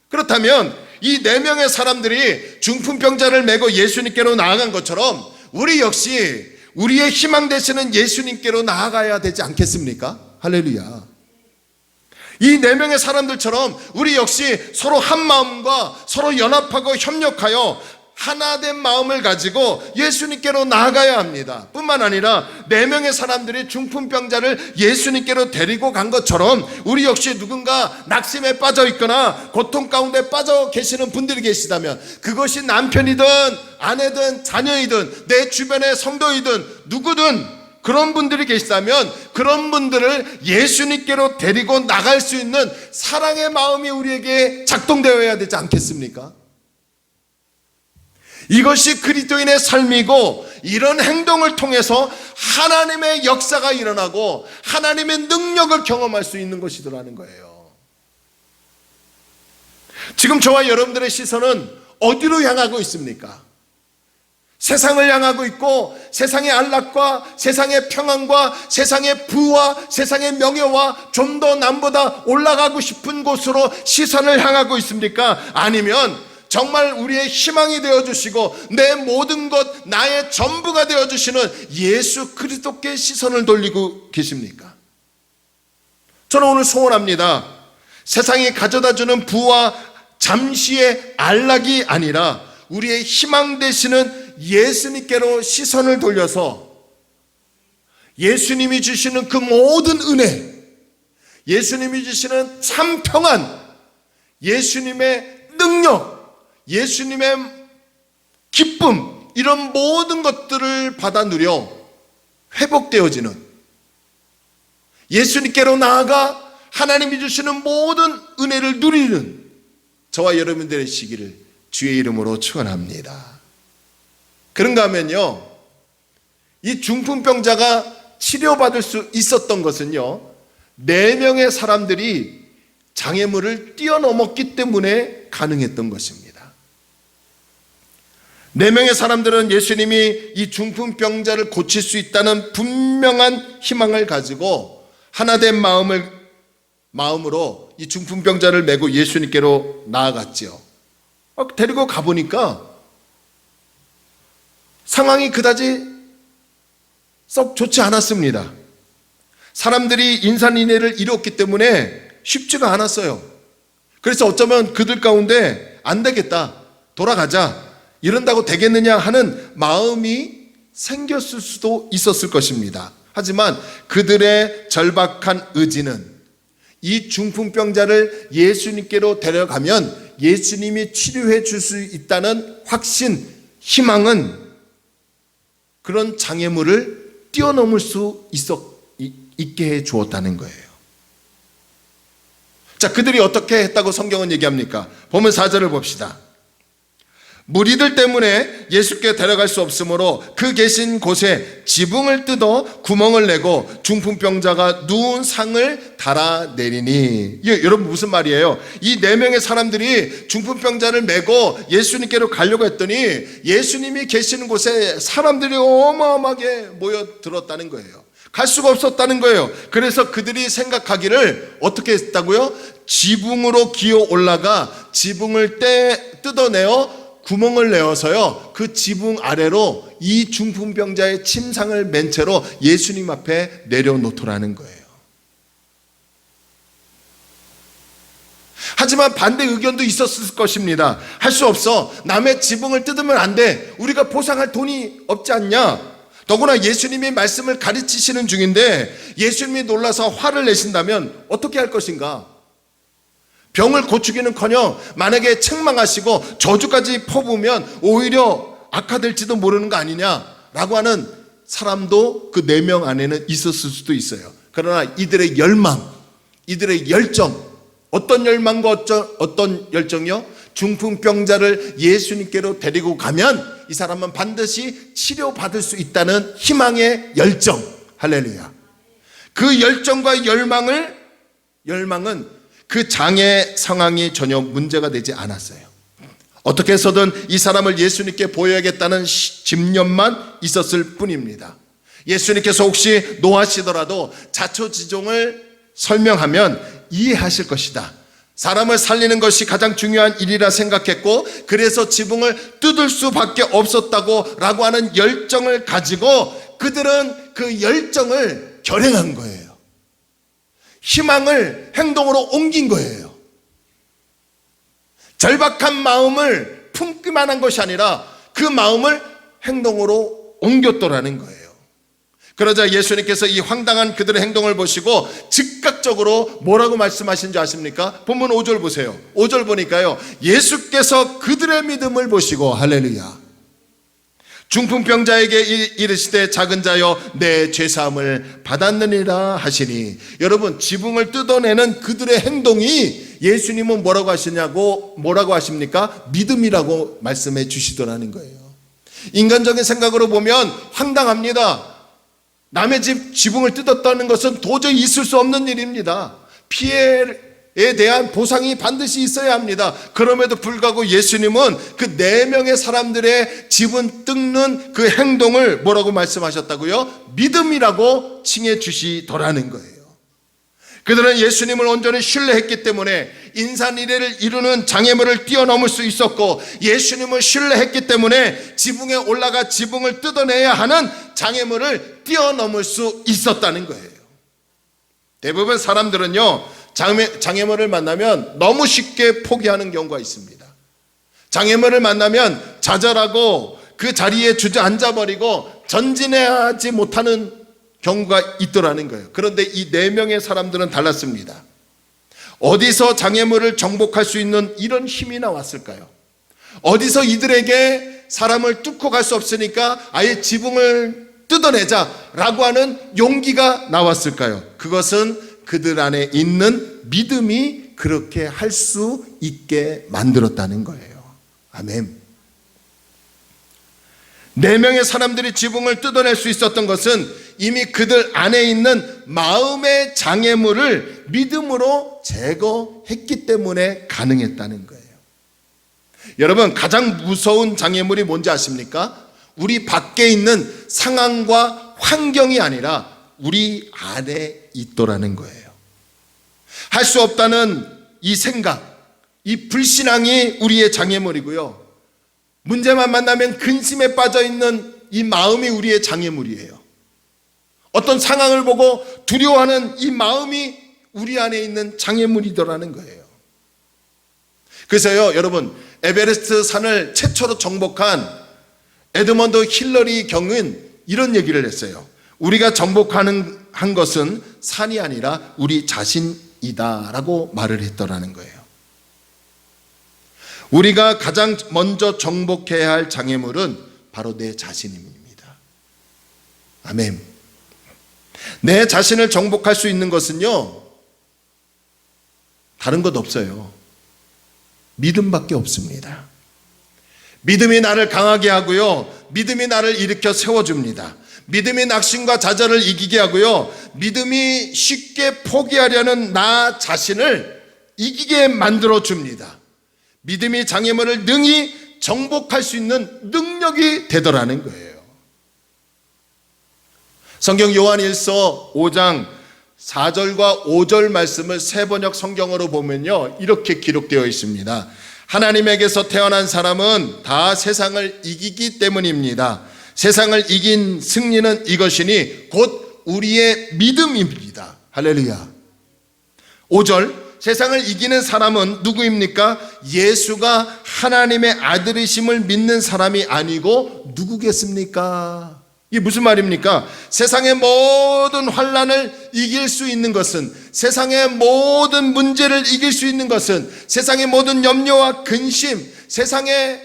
그렇다면 이 4명의 사람들이 중풍병자를 메고 예수님께로 나아간 것처럼 우리 역시 우리의 희망 되시는 예수님께로 나아가야 되지 않겠습니까? 할렐루야. 이 4명의 사람들처럼 우리 역시 서로 한 마음과 서로 연합하고 협력하여 하나된 마음을 가지고 예수님께로 나아가야 합니다. 뿐만 아니라 4명의 사람들이 중풍병자를 예수님께로 데리고 간 것처럼 우리 역시 누군가 낙심에 빠져 있거나 고통 가운데 빠져 계시는 분들이 계시다면 그것이 남편이든 아내든 자녀이든 내 주변의 성도이든 누구든 그런 분들이 계시다면 그런 분들을 예수님께로 데리고 나갈 수 있는 사랑의 마음이 우리에게 작동되어야 되지 않겠습니까? 이것이 그리스도인의 삶이고 이런 행동을 통해서 하나님의 역사가 일어나고 하나님의 능력을 경험할 수 있는 것이더라는 거예요. 지금 저와 여러분들의 시선은 어디로 향하고 있습니까? 세상을 향하고 있고 세상의 안락과 세상의 평안과 세상의 부와 세상의 명예와 좀 더 남보다 올라가고 싶은 곳으로 시선을 향하고 있습니까? 아니면 정말 우리의 희망이 되어주시고 내 모든 것 나의 전부가 되어주시는 예수 그리스도께 시선을 돌리고 계십니까? 저는 오늘 소원합니다. 세상이 가져다주는 부와 잠시의 안락이 아니라 우리의 희망 되시는 예수님께로 시선을 돌려서 예수님이 주시는 그 모든 은혜, 예수님이 주시는 참 평안, 예수님의 능력, 예수님의 기쁨, 이런 모든 것들을 받아 누려 회복되어지는, 예수님께로 나아가 하나님이 주시는 모든 은혜를 누리는 저와 여러분들의 시기를 주의 이름으로 축원합니다. 그런가 하면요, 이 중풍병자가 치료받을 수 있었던 것은요, 4명의 사람들이 장애물을 뛰어넘었기 때문에 가능했던 것입니다. 4명의 사람들은 예수님이 이 중풍병자를 고칠 수 있다는 분명한 희망을 가지고 하나된 마음으로 이 중풍병자를 메고 예수님께로 나아갔지요. 데리고 가보니까 상황이 그다지 썩 좋지 않았습니다. 사람들이 인산인해를 이뤘기 때문에 쉽지가 않았어요. 그래서 어쩌면 그들 가운데 안 되겠다, 돌아가자, 이런다고 되겠느냐 하는 마음이 생겼을 수도 있었을 것입니다. 하지만 그들의 절박한 의지는 이 중풍병자를 예수님께로 데려가면 예수님이 치료해 줄 수 있다는 확신, 희망은 그런 장애물을 뛰어넘을 수 있게 해 주었다는 거예요. 자, 그들이 어떻게 했다고 성경은 얘기합니까? 보면 4절을 봅시다. 무리들 때문에 예수께 데려갈 수 없으므로 그 계신 곳에 지붕을 뜯어 구멍을 내고 중풍병자가 누운 상을 달아내리니. 여러분, 무슨 말이에요? 이 4명의 사람들이 중풍병자를 메고 예수님께로 가려고 했더니 예수님이 계시는 곳에 사람들이 어마어마하게 모여들었다는 거예요. 갈 수가 없었다는 거예요. 그래서 그들이 생각하기를 어떻게 했다고요? 지붕으로 기어 올라가 지붕을 뜯어내어 구멍을 내어서요, 그 지붕 아래로 이 중풍병자의 침상을 맨 채로 예수님 앞에 내려놓더라는 거예요. 하지만 반대 의견도 있었을 것입니다. 할 수 없어, 남의 지붕을 뜯으면 안 돼, 우리가 보상할 돈이 없지 않냐. 더구나 예수님이 말씀을 가르치시는 중인데 예수님이 놀라서 화를 내신다면 어떻게 할 것인가. 병을 고치기는커녕 만약에 책망하시고 저주까지 퍼부으면 오히려 악화될지도 모르는 거 아니냐라고 하는 사람도 그 4명 안에는 있었을 수도 있어요. 그러나 이들의 열망, 이들의 열정, 어떤 열망과 어떤 열정이요? 중풍병자를 예수님께로 데리고 가면 이 사람은 반드시 치료받을 수 있다는 희망의 열정. 할렐루야. 그 열정과 열망은 그 장애 상황이 전혀 문제가 되지 않았어요. 어떻게 해서든 이 사람을 예수님께 보여야겠다는 집념만 있었을 뿐입니다. 예수님께서 혹시 노하시더라도 자초지종을 설명하면 이해하실 것이다. 사람을 살리는 것이 가장 중요한 일이라 생각했고, 그래서 지붕을 뜯을 수밖에 없었다고 라고 하는 열정을 가지고 그들은 그 열정을 결행한 거예요. 희망을 행동으로 옮긴 거예요. 절박한 마음을 품기만 한 것이 아니라 그 마음을 행동으로 옮겼더라는 거예요. 그러자 예수님께서 이 황당한 그들의 행동을 보시고 즉각적으로 뭐라고 말씀하신 줄 아십니까? 본문 5절 보세요. 5절 보니까요, 예수께서 그들의 믿음을 보시고, 할렐루야, 중풍병자에게 이르시되 작은 자여 내 죄사함을 받았느니라 하시니. 여러분, 지붕을 뜯어내는 그들의 행동이 예수님은 뭐라고 하십니까? 믿음이라고 말씀해 주시더라는 거예요. 인간적인 생각으로 보면 황당합니다. 남의 집 지붕을 뜯었다는 것은 도저히 있을 수 없는 일입니다. 피해에 대한 보상이 반드시 있어야 합니다. 그럼에도 불구하고 예수님은 그 4명의 사람들의 지붕 뜯는 그 행동을 뭐라고 말씀하셨다고요? 믿음이라고 칭해 주시더라는 거예요. 그들은 예수님을 온전히 신뢰했기 때문에 인산이래를 이루는 장애물을 뛰어넘을 수 있었고, 예수님을 신뢰했기 때문에 지붕에 올라가 지붕을 뜯어내야 하는 장애물을 뛰어넘을 수 있었다는 거예요. 대부분 사람들은요, 장애물을 만나면 너무 쉽게 포기하는 경우가 있습니다. 장애물을 만나면 좌절하고 그 자리에 주저앉아버리고 전진하지 못하는 경우가 있더라는 거예요. 그런데 이 4명의 사람들은 달랐습니다. 어디서 장애물을 정복할 수 있는 이런 힘이 나왔을까요? 어디서 이들에게 사람을 뚫고 갈 수 없으니까 아예 지붕을 뜯어내자라고 하는 용기가 나왔을까요? 그것은 그들 안에 있는 믿음이 그렇게 할 수 있게 만들었다는 거예요. 아멘. 4명의 사람들이 지붕을 뜯어낼 수 있었던 것은 이미 그들 안에 있는 마음의 장애물을 믿음으로 제거했기 때문에 가능했다는 거예요. 여러분, 가장 무서운 장애물이 뭔지 아십니까? 우리 밖에 있는 상황과 환경이 아니라 우리 안에 있더라는 거예요. 할 수 없다는 이 생각, 이 불신앙이 우리의 장애물이고요. 문제만 만나면 근심에 빠져 있는 이 마음이 우리의 장애물이에요. 어떤 상황을 보고 두려워하는 이 마음이 우리 안에 있는 장애물이더라는 거예요. 그래서요, 여러분, 에베레스트 산을 최초로 정복한 에드먼드 힐러리 경은 이런 얘기를 했어요. 우리가 정복한 것은 산이 아니라 우리 자신이다라고 말을 했더라는 거예요. 우리가 가장 먼저 정복해야 할 장애물은 바로 내 자신입니다. 아멘. 내 자신을 정복할 수 있는 것은요, 다른 것 없어요. 믿음밖에 없습니다. 믿음이 나를 강하게 하고요, 믿음이 나를 일으켜 세워줍니다. 믿음이 낙심과 좌절을 이기게 하고요, 믿음이 쉽게 포기하려는 나 자신을 이기게 만들어줍니다. 믿음이 장애물을 능히 정복할 수 있는 능력이 되더라는 거예요. 성경 요한 1서 5장 4절과 5절 말씀을 세번역 성경으로 보면요, 이렇게 기록되어 있습니다. 하나님에게서 태어난 사람은 다 세상을 이기기 때문입니다. 세상을 이긴 승리는 이것이니 곧 우리의 믿음입니다. 할렐루야. 5절, 세상을 이기는 사람은 누구입니까? 예수가 하나님의 아들이심을 믿는 사람이 아니고 누구겠습니까? 이게 무슨 말입니까? 세상의 모든 환난을 이길 수 있는 것은, 세상의 모든 문제를 이길 수 있는 것은, 세상의 모든 염려와 근심, 세상의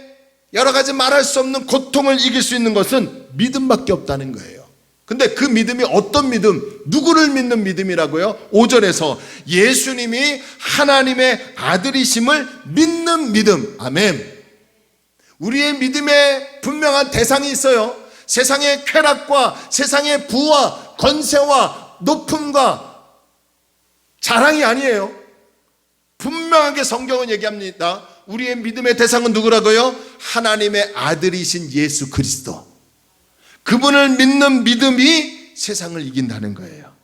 여러 가지 말할 수 없는 고통을 이길 수 있는 것은 믿음밖에 없다는 거예요. 근데 그 믿음이 어떤 믿음, 누구를 믿는 믿음이라고요? 5절에서 예수님이 하나님의 아들이심을 믿는 믿음. 아멘. 우리의 믿음에 분명한 대상이 있어요. 세상의 쾌락과 세상의 부와 권세와 높음과 자랑이 아니에요. 분명하게 성경은 얘기합니다. 우리의 믿음의 대상은 누구라고요? 하나님의 아들이신 예수 그리스도. 그분을 믿는 믿음이 세상을 이긴다는 거예요.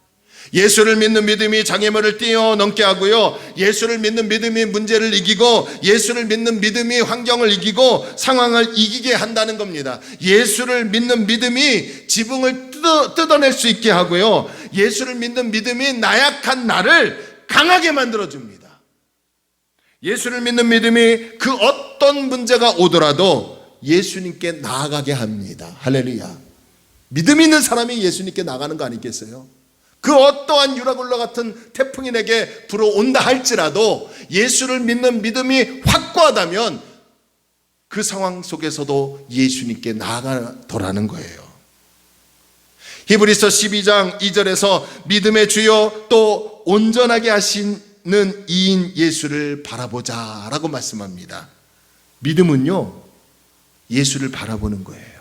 예수를 믿는 믿음이 장애물을 뛰어넘게 하고요, 예수를 믿는 믿음이 문제를 이기고, 예수를 믿는 믿음이 환경을 이기고 상황을 이기게 한다는 겁니다. 예수를 믿는 믿음이 지붕을 뜯어낼 수 있게 하고요, 예수를 믿는 믿음이 나약한 나를 강하게 만들어줍니다. 예수를 믿는 믿음이 그 어떤 문제가 오더라도 예수님께 나아가게 합니다. 할렐루야. 믿음 있는 사람이 예수님께 나가는 거 아니겠어요? 그 어떠한 유라굴라 같은 태풍이 내게 불어온다 할지라도 예수를 믿는 믿음이 확고하다면 그 상황 속에서도 예수님께 나아가더라는 거예요. 히브리서 12장 2절에서 믿음의 주요 또 온전하게 하시는 이인 예수를 바라보자 라고 말씀합니다. 믿음은요, 예수를 바라보는 거예요.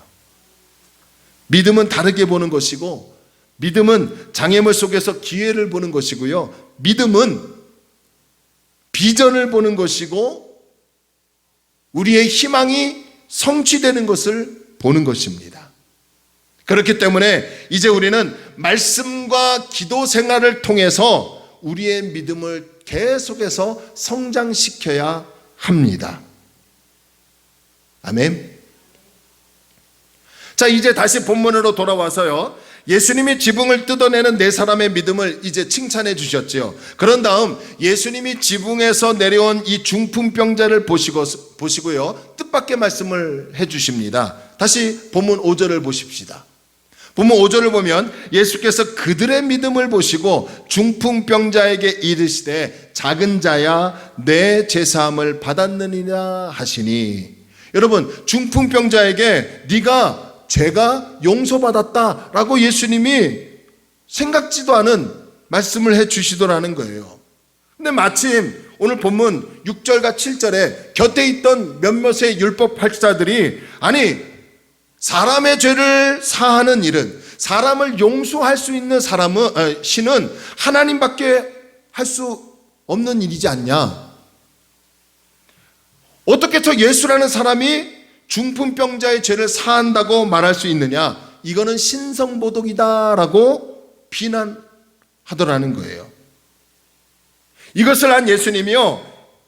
믿음은 다르게 보는 것이고, 믿음은 장애물 속에서 기회를 보는 것이고요, 믿음은 비전을 보는 것이고 우리의 희망이 성취되는 것을 보는 것입니다. 그렇기 때문에 이제 우리는 말씀과 기도 생활을 통해서 우리의 믿음을 계속해서 성장시켜야 합니다. 아멘. 자, 이제 다시 본문으로 돌아와서요, 예수님이 지붕을 뜯어내는 네 사람의 믿음을 이제 칭찬해 주셨죠. 그런 다음 예수님이 지붕에서 내려온 이 중풍병자를 보시고요, 뜻밖의 말씀을 해 주십니다. 다시 본문 5절을 보십시다. 부모 5절을 보면 예수께서 그들의 믿음을 보시고 중풍병자에게 이르시되 작은 자야 내 제사함을 받았느니라 하시니, 여러분 중풍병자에게 네가 죄가 용서받았다라고 예수님이 생각지도 않은 말씀을 해 주시더라는 거예요. 근데 마침 오늘 본문 6절과 7절에 곁에 있던 몇몇의 율법 학자들이 아니 사람의 죄를 사하는 일은, 사람을 용서할 수 있는 신은 하나님밖에 할 수 없는 일이지 않냐, 어떻게 저 예수라는 사람이 중풍병자의 죄를 사한다고 말할 수 있느냐, 이거는 신성모독이다라고 비난하더라는 거예요. 이것을 한 예수님이요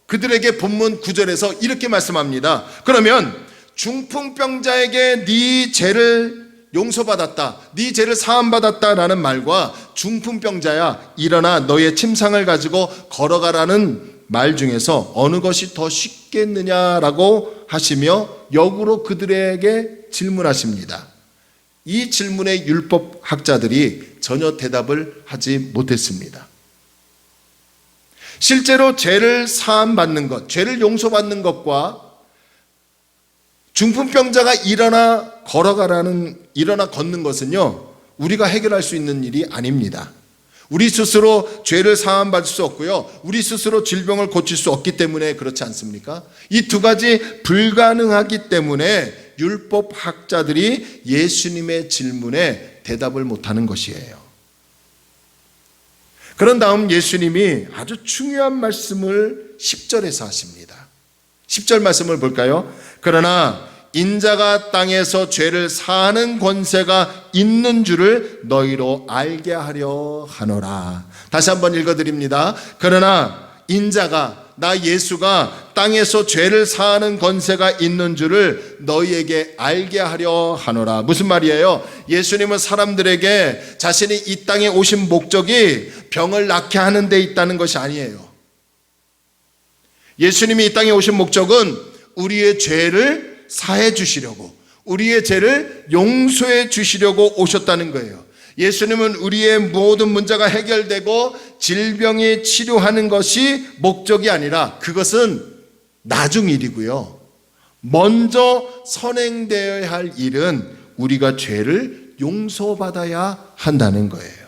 그들에게 본문 9절에서 이렇게 말씀합니다. 그러면 중풍병자에게 네 죄를 용서받았다, 네 죄를 사함받았다라는 말과 중풍병자야 일어나 너의 침상을 가지고 걸어가라는 말 중에서 어느 것이 더 쉽겠느냐라고 하시며 역으로 그들에게 질문하십니다. 이 질문에 율법학자들이 전혀 대답을 하지 못했습니다. 실제로 죄를 사함받는 것, 죄를 용서받는 것과 중풍병자가 일어나 걷는 것은요 우리가 해결할 수 있는 일이 아닙니다. 우리 스스로 죄를 사함받을 수 없고요, 우리 스스로 질병을 고칠 수 없기 때문에 그렇지 않습니까? 이 두 가지 불가능하기 때문에 율법학자들이 예수님의 질문에 대답을 못하는 것이에요. 그런 다음 예수님이 아주 중요한 말씀을 10절에서 하십니다. 10절 말씀을 볼까요? 그러나 인자가 땅에서 죄를 사하는 권세가 있는 줄을 너희로 알게 하려 하노라. 다시 한번 읽어드립니다. 그러나 인자가, 나 예수가 땅에서 죄를 사하는 권세가 있는 줄을 너희에게 알게 하려 하노라. 무슨 말이에요? 예수님은 사람들에게 자신이 이 땅에 오신 목적이 병을 낫게 하는 데 있다는 것이 아니에요. 예수님이 이 땅에 오신 목적은 우리의 죄를 사해 주시려고, 우리의 죄를 용서해 주시려고 오셨다는 거예요. 예수님은 우리의 모든 문제가 해결되고 질병이 치료하는 것이 목적이 아니라 그것은 나중 일이고요, 먼저 선행되어야 할 일은 우리가 죄를 용서받아야 한다는 거예요.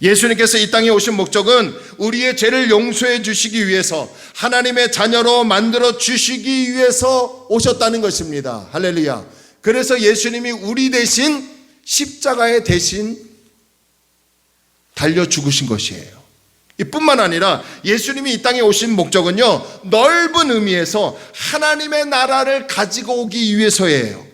예수님께서 이 땅에 오신 목적은 우리의 죄를 용서해 주시기 위해서, 하나님의 자녀로 만들어 주시기 위해서 오셨다는 것입니다. 할렐루야. 그래서 예수님이 우리 대신 십자가에 대신 달려 죽으신 것이에요. 이뿐만 아니라 예수님이 이 땅에 오신 목적은요 넓은 의미에서 하나님의 나라를 가지고 오기 위해서예요.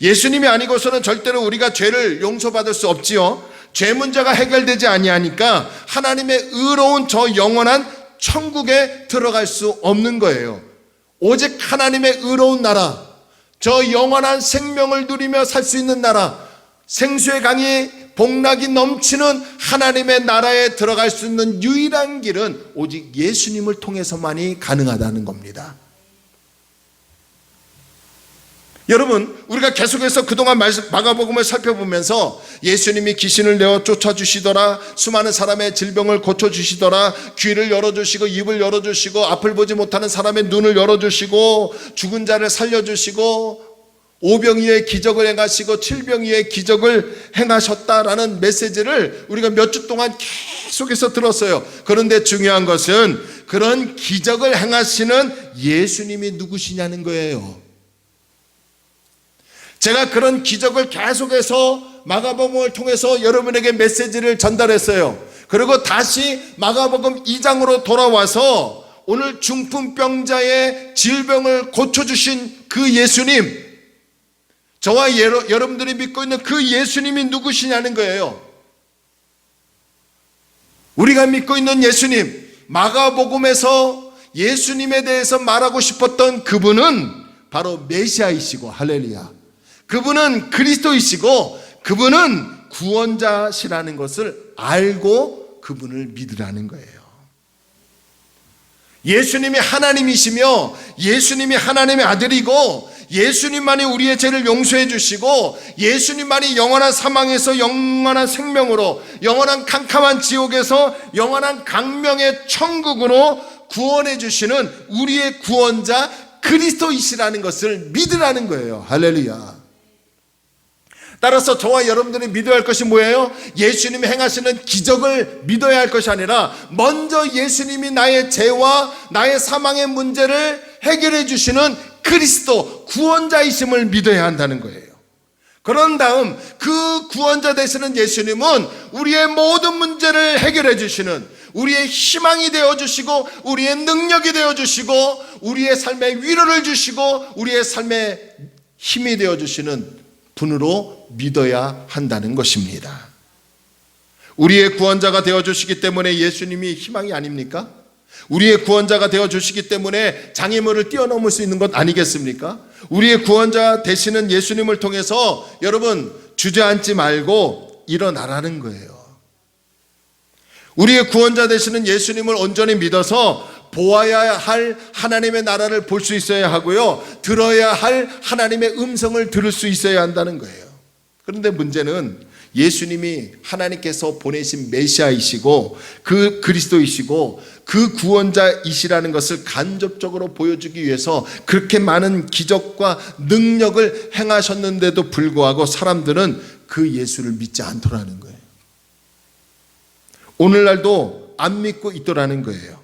예수님이 아니고서는 절대로 우리가 죄를 용서받을 수 없지요. 죄 문제가 해결되지 아니하니까 하나님의 의로운 저 영원한 천국에 들어갈 수 없는 거예요. 오직 하나님의 의로운 나라, 저 영원한 생명을 누리며 살 수 있는 나라, 생수의 강이 복락이 넘치는 하나님의 나라에 들어갈 수 있는 유일한 길은 오직 예수님을 통해서만이 가능하다는 겁니다. 여러분, 우리가 계속해서 그동안 마가복음을 살펴보면서 예수님이 귀신을 내어 쫓아주시더라, 수많은 사람의 질병을 고쳐주시더라, 귀를 열어주시고 입을 열어주시고 앞을 보지 못하는 사람의 눈을 열어주시고 죽은 자를 살려주시고 오병이의 기적을 행하시고 칠병이의 기적을 행하셨다라는 메시지를 우리가 몇 주 동안 계속해서 들었어요. 그런데 중요한 것은 그런 기적을 행하시는 예수님이 누구시냐는 거예요. 제가 그런 기적을 계속해서 마가복음을 통해서 여러분에게 메시지를 전달했어요. 그리고 다시 마가복음 2장으로 돌아와서 오늘 중풍병자의 질병을 고쳐주신 그 예수님, 저와 여러분들이 믿고 있는 그 예수님이 누구시냐는 거예요. 우리가 믿고 있는 예수님, 마가복음에서 예수님에 대해서 말하고 싶었던 그분은 바로 메시아이시고, 할렐루야, 그분은 그리스도이시고 그분은 구원자시라는 것을 알고 그분을 믿으라는 거예요. 예수님이 하나님이시며 예수님이 하나님의 아들이고 예수님만이 우리의 죄를 용서해 주시고 예수님만이 영원한 사망에서 영원한 생명으로, 영원한 캄캄한 지옥에서 영원한 광명의 천국으로 구원해 주시는 우리의 구원자 그리스도이시라는 것을 믿으라는 거예요. 할렐루야. 따라서 저와 여러분들이 믿어야 할 것이 뭐예요? 예수님이 행하시는 기적을 믿어야 할 것이 아니라 먼저 예수님이 나의 죄와 나의 사망의 문제를 해결해 주시는 그리스도 구원자이심을 믿어야 한다는 거예요. 그런 다음 그 구원자 되시는 예수님은 우리의 모든 문제를 해결해 주시는, 우리의 희망이 되어 주시고 우리의 능력이 되어 주시고 우리의 삶에 위로를 주시고 우리의 삶에 힘이 되어 주시는 분으로 믿어야 한다는 것입니다. 우리의 구원자가 되어 주시기 때문에 예수님이 희망이 아닙니까? 우리의 구원자가 되어 주시기 때문에 장애물을 뛰어넘을 수 있는 것 아니겠습니까? 우리의 구원자 되시는 예수님을 통해서 여러분 주저앉지 말고 일어나라는 거예요. 우리의 구원자 되시는 예수님을 온전히 믿어서 보아야 할 하나님의 나라를 볼 수 있어야 하고요, 들어야 할 하나님의 음성을 들을 수 있어야 한다는 거예요. 그런데 문제는 예수님이 하나님께서 보내신 메시아이시고 그 그리스도이시고 그 구원자이시라는 것을 간접적으로 보여주기 위해서 그렇게 많은 기적과 능력을 행하셨는데도 불구하고 사람들은 그 예수를 믿지 않더라는 거예요. 오늘날도 안 믿고 있더라는 거예요.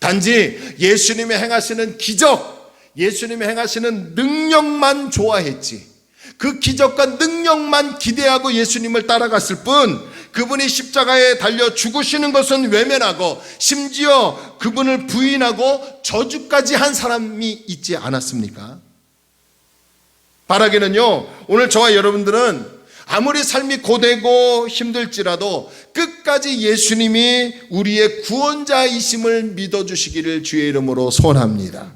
단지 예수님이 행하시는 기적, 예수님이 행하시는 능력만 좋아했지, 그 기적과 능력만 기대하고 예수님을 따라갔을 뿐 그분이 십자가에 달려 죽으시는 것은 외면하고 심지어 그분을 부인하고 저주까지 한 사람이 있지 않았습니까? 바라기는요, 오늘 저와 여러분들은 아무리 삶이 고되고 힘들지라도 끝까지 예수님이 우리의 구원자이심을 믿어주시기를 주의 이름으로 소원합니다.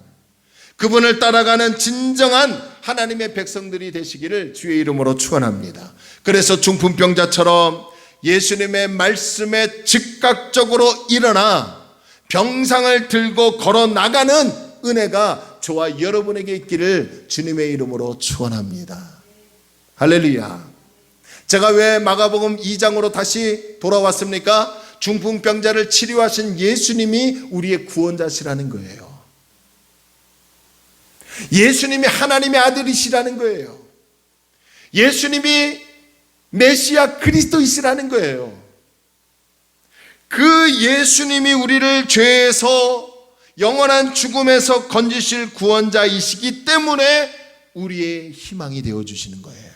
그분을 따라가는 진정한 하나님의 백성들이 되시기를 주의 이름으로 축원합니다. 그래서 중풍병자처럼 예수님의 말씀에 즉각적으로 일어나 병상을 들고 걸어 나가는 은혜가 저와 여러분에게 있기를 주님의 이름으로 축원합니다. 할렐루야. 제가 왜 마가복음 2장으로 다시 돌아왔습니까? 중풍병자를 치료하신 예수님이 우리의 구원자시라는 거예요. 예수님이 하나님의 아들이시라는 거예요. 예수님이 메시아 그리스도이시라는 거예요. 그 예수님이 우리를 죄에서 영원한 죽음에서 건지실 구원자이시기 때문에 우리의 희망이 되어주시는 거예요.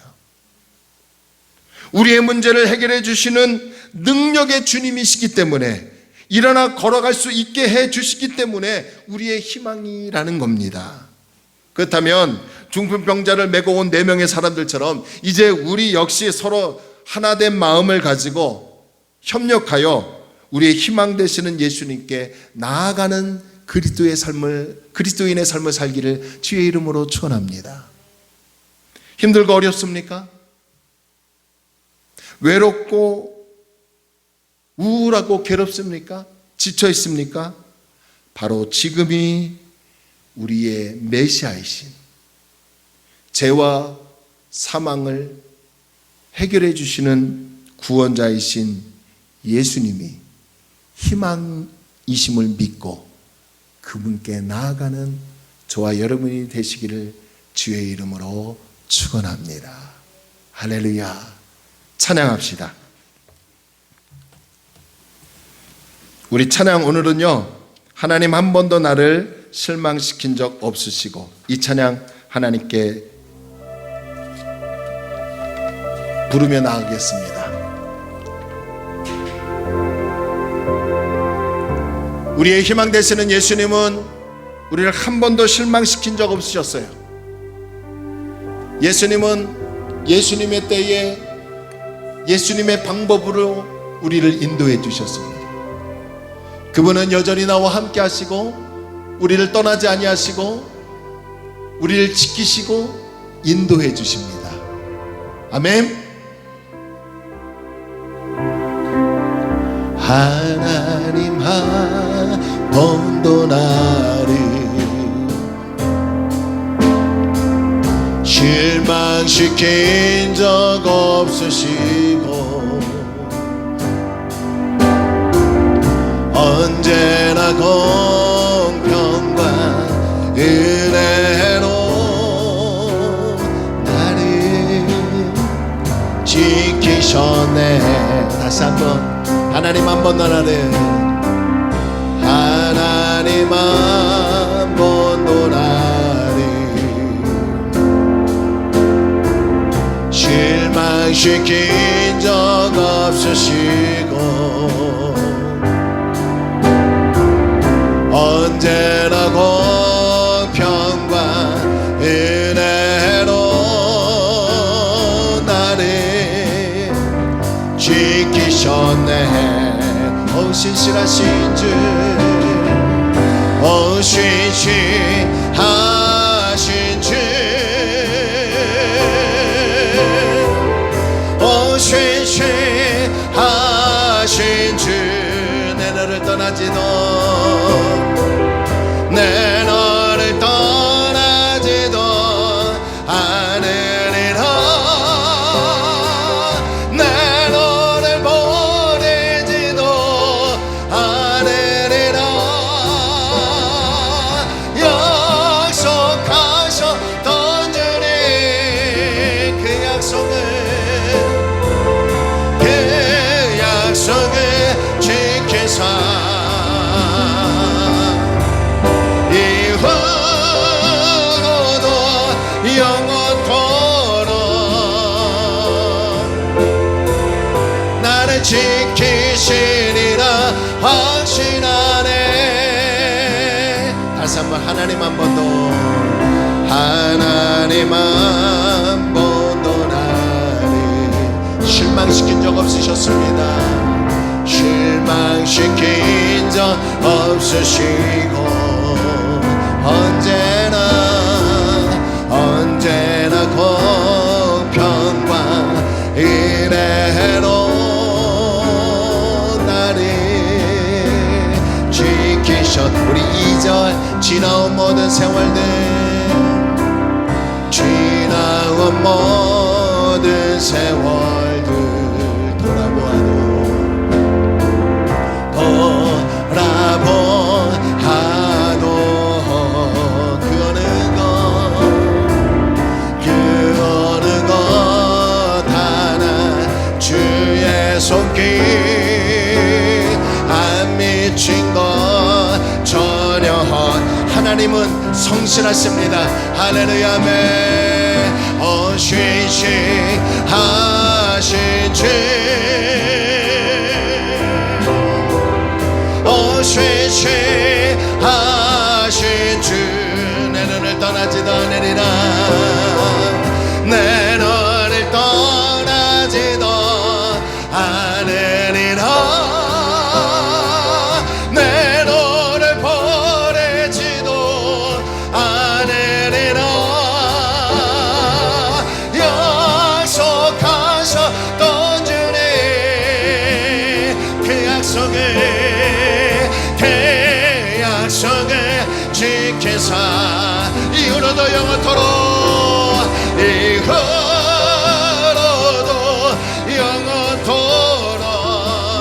우리의 문제를 해결해 주시는 능력의 주님이시기 때문에, 일어나 걸어갈 수 있게 해 주시기 때문에 우리의 희망이라는 겁니다. 그렇다면 중풍병자를 메고 온 4명의 사람들처럼 이제 우리 역시 서로 하나된 마음을 가지고 협력하여 우리의 희망 되시는 예수님께 나아가는 그리스도인의 삶을 살기를 주의 이름으로 축원합니다. 힘들고 어렵습니까? 외롭고 우울하고 괴롭습니까? 지쳐 있습니까? 바로 지금이 우리의 메시아이신, 죄와 사망을 해결해 주시는 구원자이신 예수님이 희망이심을 믿고 그분께 나아가는 저와 여러분이 되시기를 주의 이름으로 축원합니다. 할렐루야. 찬양합시다. 우리 찬양 오늘은요, 하나님 한 번도 나를 실망시킨 적 없으시고, 이 찬양 하나님께 부르며 나아가겠습니다. 우리의 희망 되시는 예수님은 우리를 한 번도 실망시킨 적 없으셨어요. 예수님은 예수님의 때에 예수님의 방법으로 우리를 인도해 주셨습니다. 그분은 여전히 나와 함께 하시고 우리를 떠나지 아니하시고 우리를 지키시고 인도해 주십니다. 아멘. 하나님 한 번도 나를 실망시킨 적 없으시고 언제나 공평과 은혜로 나를 지키셨네. 다시 한번 하나님 한 번 더 나를 하나님 한 번 더 나를 실망시킨 적 없으시고 언제나 공평과 은혜로 나를 지키셨네. 신실하신 주 신실하신 주 신실하신 주 내 너를 떠나지도 내 너를 떠나지도 않으리라. 내 너를 버리지도 않으리라. 약속하셨던 주님 그 약속을 지키사 이후로도 영원토록 나를 지키시리라 확신하네. 다시 한번 하나님 한 번 더 하나님 한 번 더 나를 실망시킨 적 없으셨습니다. 실망시킨 적 없으시고 언제나 공평과 은혜로 나를 지키셨. 우리 2절 지나온 모든 세월들 지나온 모든 세월들 돌아보아도 그 어느 것 하나 주의 손길 안 미친 것 전혀. 하나님은 성실하십니다. 할렐루야 아멘. 신실하신 주 신실하신 주 내 눈을 떠나지도 않으리라. 내 너를 떠나지도 않으리라. 내 너를 버리지도 않으리라. 약속하셨던 주님 그 약속을 지키사 이후로도 영원토록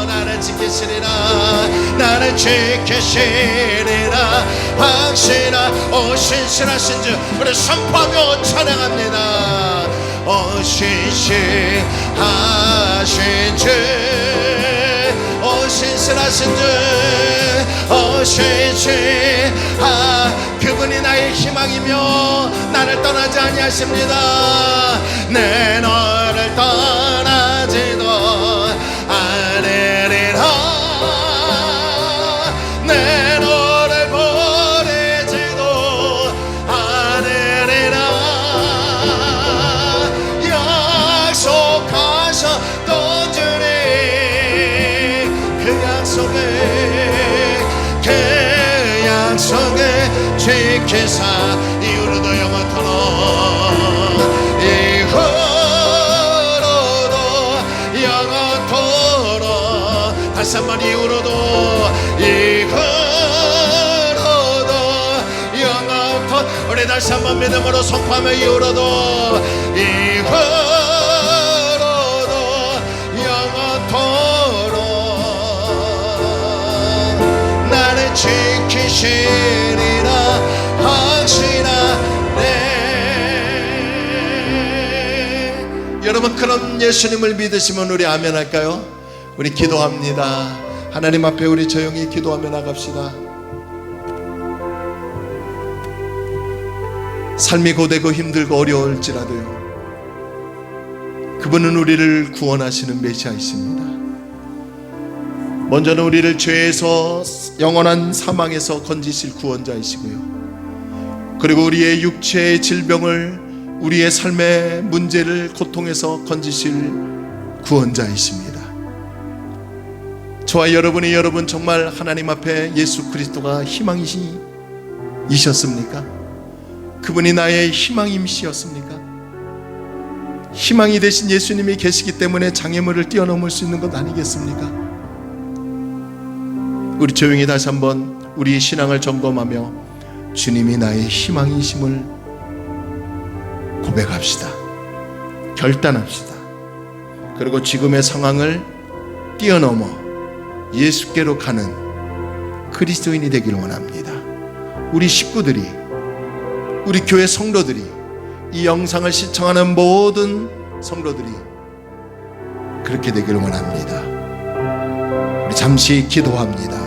나를 지키시리라. 나를 지키시리라 확신하. 신실하신 주 우리 선포하며 찬양합니다. 신실하신 주 신실하신 주 그분이 나의 희망이며 나를 떠나지 아니하십니다. 내 너를 떠나지도 않으리라. 내 너를 버리지도 않으리라. 약속하셨던 주님 그 약속을 지키사 이후로도 영원토록 다시 한번 이후로도 영원토록 우리 우리 다시 한번 믿음으로 선포하며 이후로도 영원토록 나를 지키시리라 확신하네. 여러분, 그런 예수님을 믿으시면 우리 아멘 할까요? 우리 기도합니다. 하나님 앞에 우리 조용히 기도하며 나갑시다. 삶이 고되고 힘들고 어려울지라도요, 그분은 우리를 구원하시는 메시아이십니다. 먼저는 우리를 죄에서 영원한 사망에서 건지실 구원자이시고요, 그리고 우리의 육체의 질병을, 우리의 삶의 문제를, 고통에서 건지실 구원자이십니다. 저와 여러분이 여러분 정말 하나님 앞에 예수 그리스도가 희망이셨습니까? 그분이 나의 희망임이셨습니까? 희망이 되신 예수님이 계시기 때문에 장애물을 뛰어넘을 수 있는 것 아니겠습니까? 우리 조용히 다시 한번 우리의 신앙을 점검하며 주님이 나의 희망이심을 고백합시다. 결단합시다. 그리고 지금의 상황을 뛰어넘어 예수께로 가는 그리스도인이 되기를 원합니다. 우리 식구들이, 우리 교회 성도들이, 이 영상을 시청하는 모든 성도들이 그렇게 되기를 원합니다. 우리 잠시 기도합니다.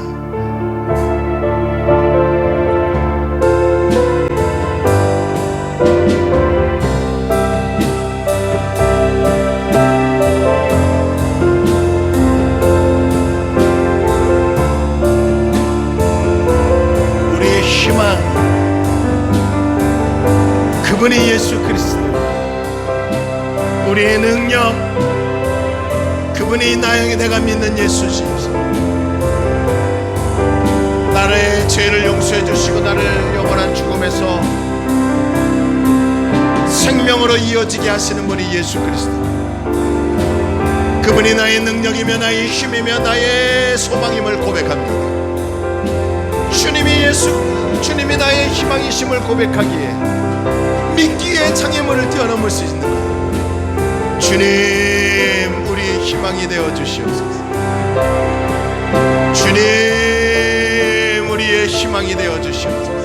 우리의 희망, 그분이 예수 그리스도, 우리의 능력, 그분이 내가 믿는 예수시옵소서. 나의 죄를 용서해 주시고 나를 영원한 죽음에서 생명으로 이어지게 하시는 분이 예수 그리스도. 그분이 나의 능력이며 나의 힘이며 나의 소망임을 고백합니다. 주님이 나의 희망이심을 고백하기에, 믿기에 장애물을 뛰어넘을 수 있는 거예요. 주님, 우리의 희망이 되어 주시옵소서. 주님, 우리의 희망이 되어 주시옵소서.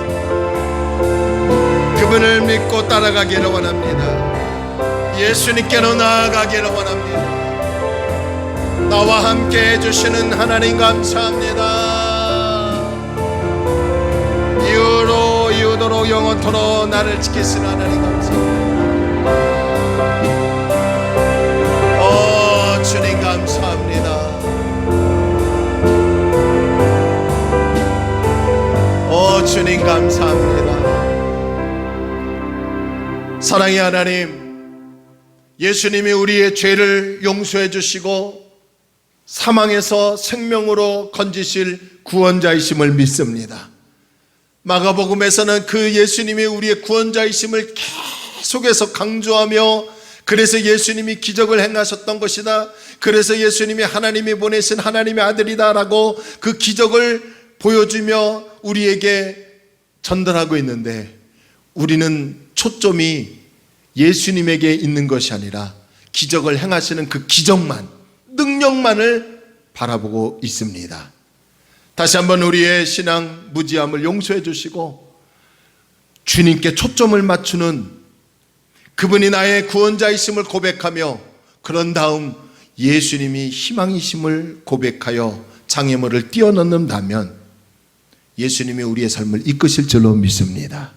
그분을 믿고 따라가기를 원합니다. 예수님께로 나아가기를 원합니다. 나와 함께 해주시는 하나님 감사합니다. 이후도록 영원토록 나를 지키시는 하나님 감사합니다. 주님 감사합니다. 주님 감사합니다. 사랑의 하나님, 예수님이 우리의 죄를 용서해 주시고 사망에서 생명으로 건지실 구원자이심을 믿습니다. 마가복음에서는 그 예수님이 우리의 구원자이심을 계속해서 강조하며, 그래서 예수님이 기적을 행하셨던 것이다, 그래서 예수님이 하나님이 보내신 하나님의 아들이다 라고 그 기적을 보여주며 우리에게 전달하고 있는데, 우리는 초점이 예수님에게 있는 것이 아니라 기적을 행하시는 그 기적만, 능력만을 바라보고 있습니다. 다시 한번 우리의 신앙 무지함을 용서해 주시고 주님께 초점을 맞추는, 그분이 나의 구원자이심을 고백하며, 그런 다음 예수님이 희망이심을 고백하여 장애물을 뛰어넘는다면 예수님이 우리의 삶을 이끄실 줄로 믿습니다.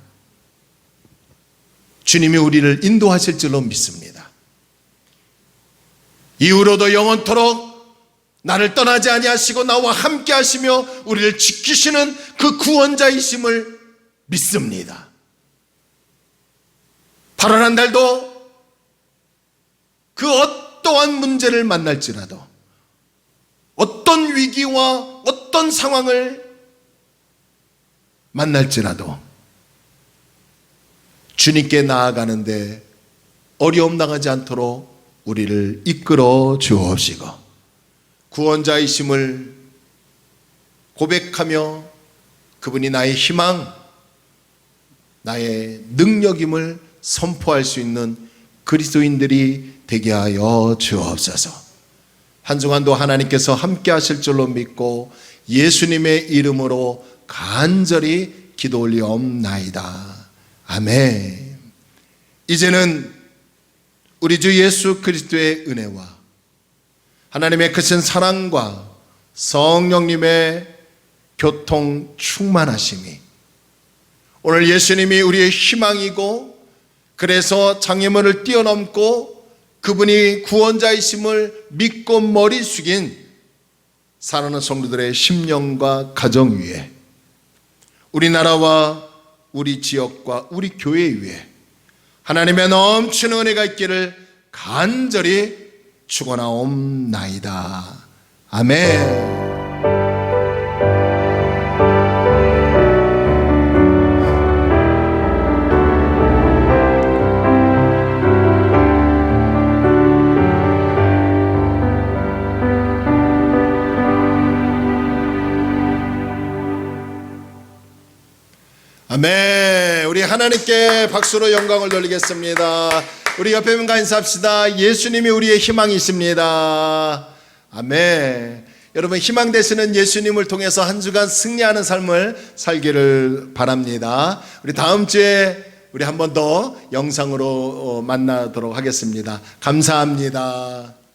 주님이 우리를 인도하실 줄로 믿습니다. 이후로도 영원토록 나를 떠나지 아니하시고 나와 함께 하시며 우리를 지키시는 그 구원자이심을 믿습니다. 발언한 날도 그 어떠한 문제를 만날지라도, 어떤 위기와 어떤 상황을 만날지라도 주님께 나아가는데 어려움 당하지 않도록 우리를 이끌어 주옵시고, 구원자이심을 고백하며 그분이 나의 희망, 나의 능력임을 선포할 수 있는 그리스도인들이 되게 하여 주옵소서. 한 주간도 하나님께서 함께 하실 줄로 믿고 예수님의 이름으로 간절히 기도 올리옵나이다. 아멘. 이제는 우리 주 예수 그리스도의 은혜와 하나님의 크신 사랑과 성령님의 교통 충만하심이, 오늘 예수님이 우리의 희망이고 그래서 장애물을 뛰어넘고 그분이 구원자이심을 믿고 머리 숙인 사랑하는 성도들의 심령과 가정 위에, 우리나라와 우리 지역과 우리 교회 위에 하나님의 넘치는 은혜가 있기를 간절히 축원하옵나이다. 아멘. 아멘. 우리 하나님께 박수로 영광을 돌리겠습니다. 우리 옆에 분과 인사합시다. 예수님이 우리의 희망이십니다. 아멘. 여러분, 희망 되시는 예수님을 통해서 한 주간 승리하는 삶을 살기를 바랍니다. 우리 다음 주에 우리 한 번 더 영상으로 만나도록 하겠습니다. 감사합니다.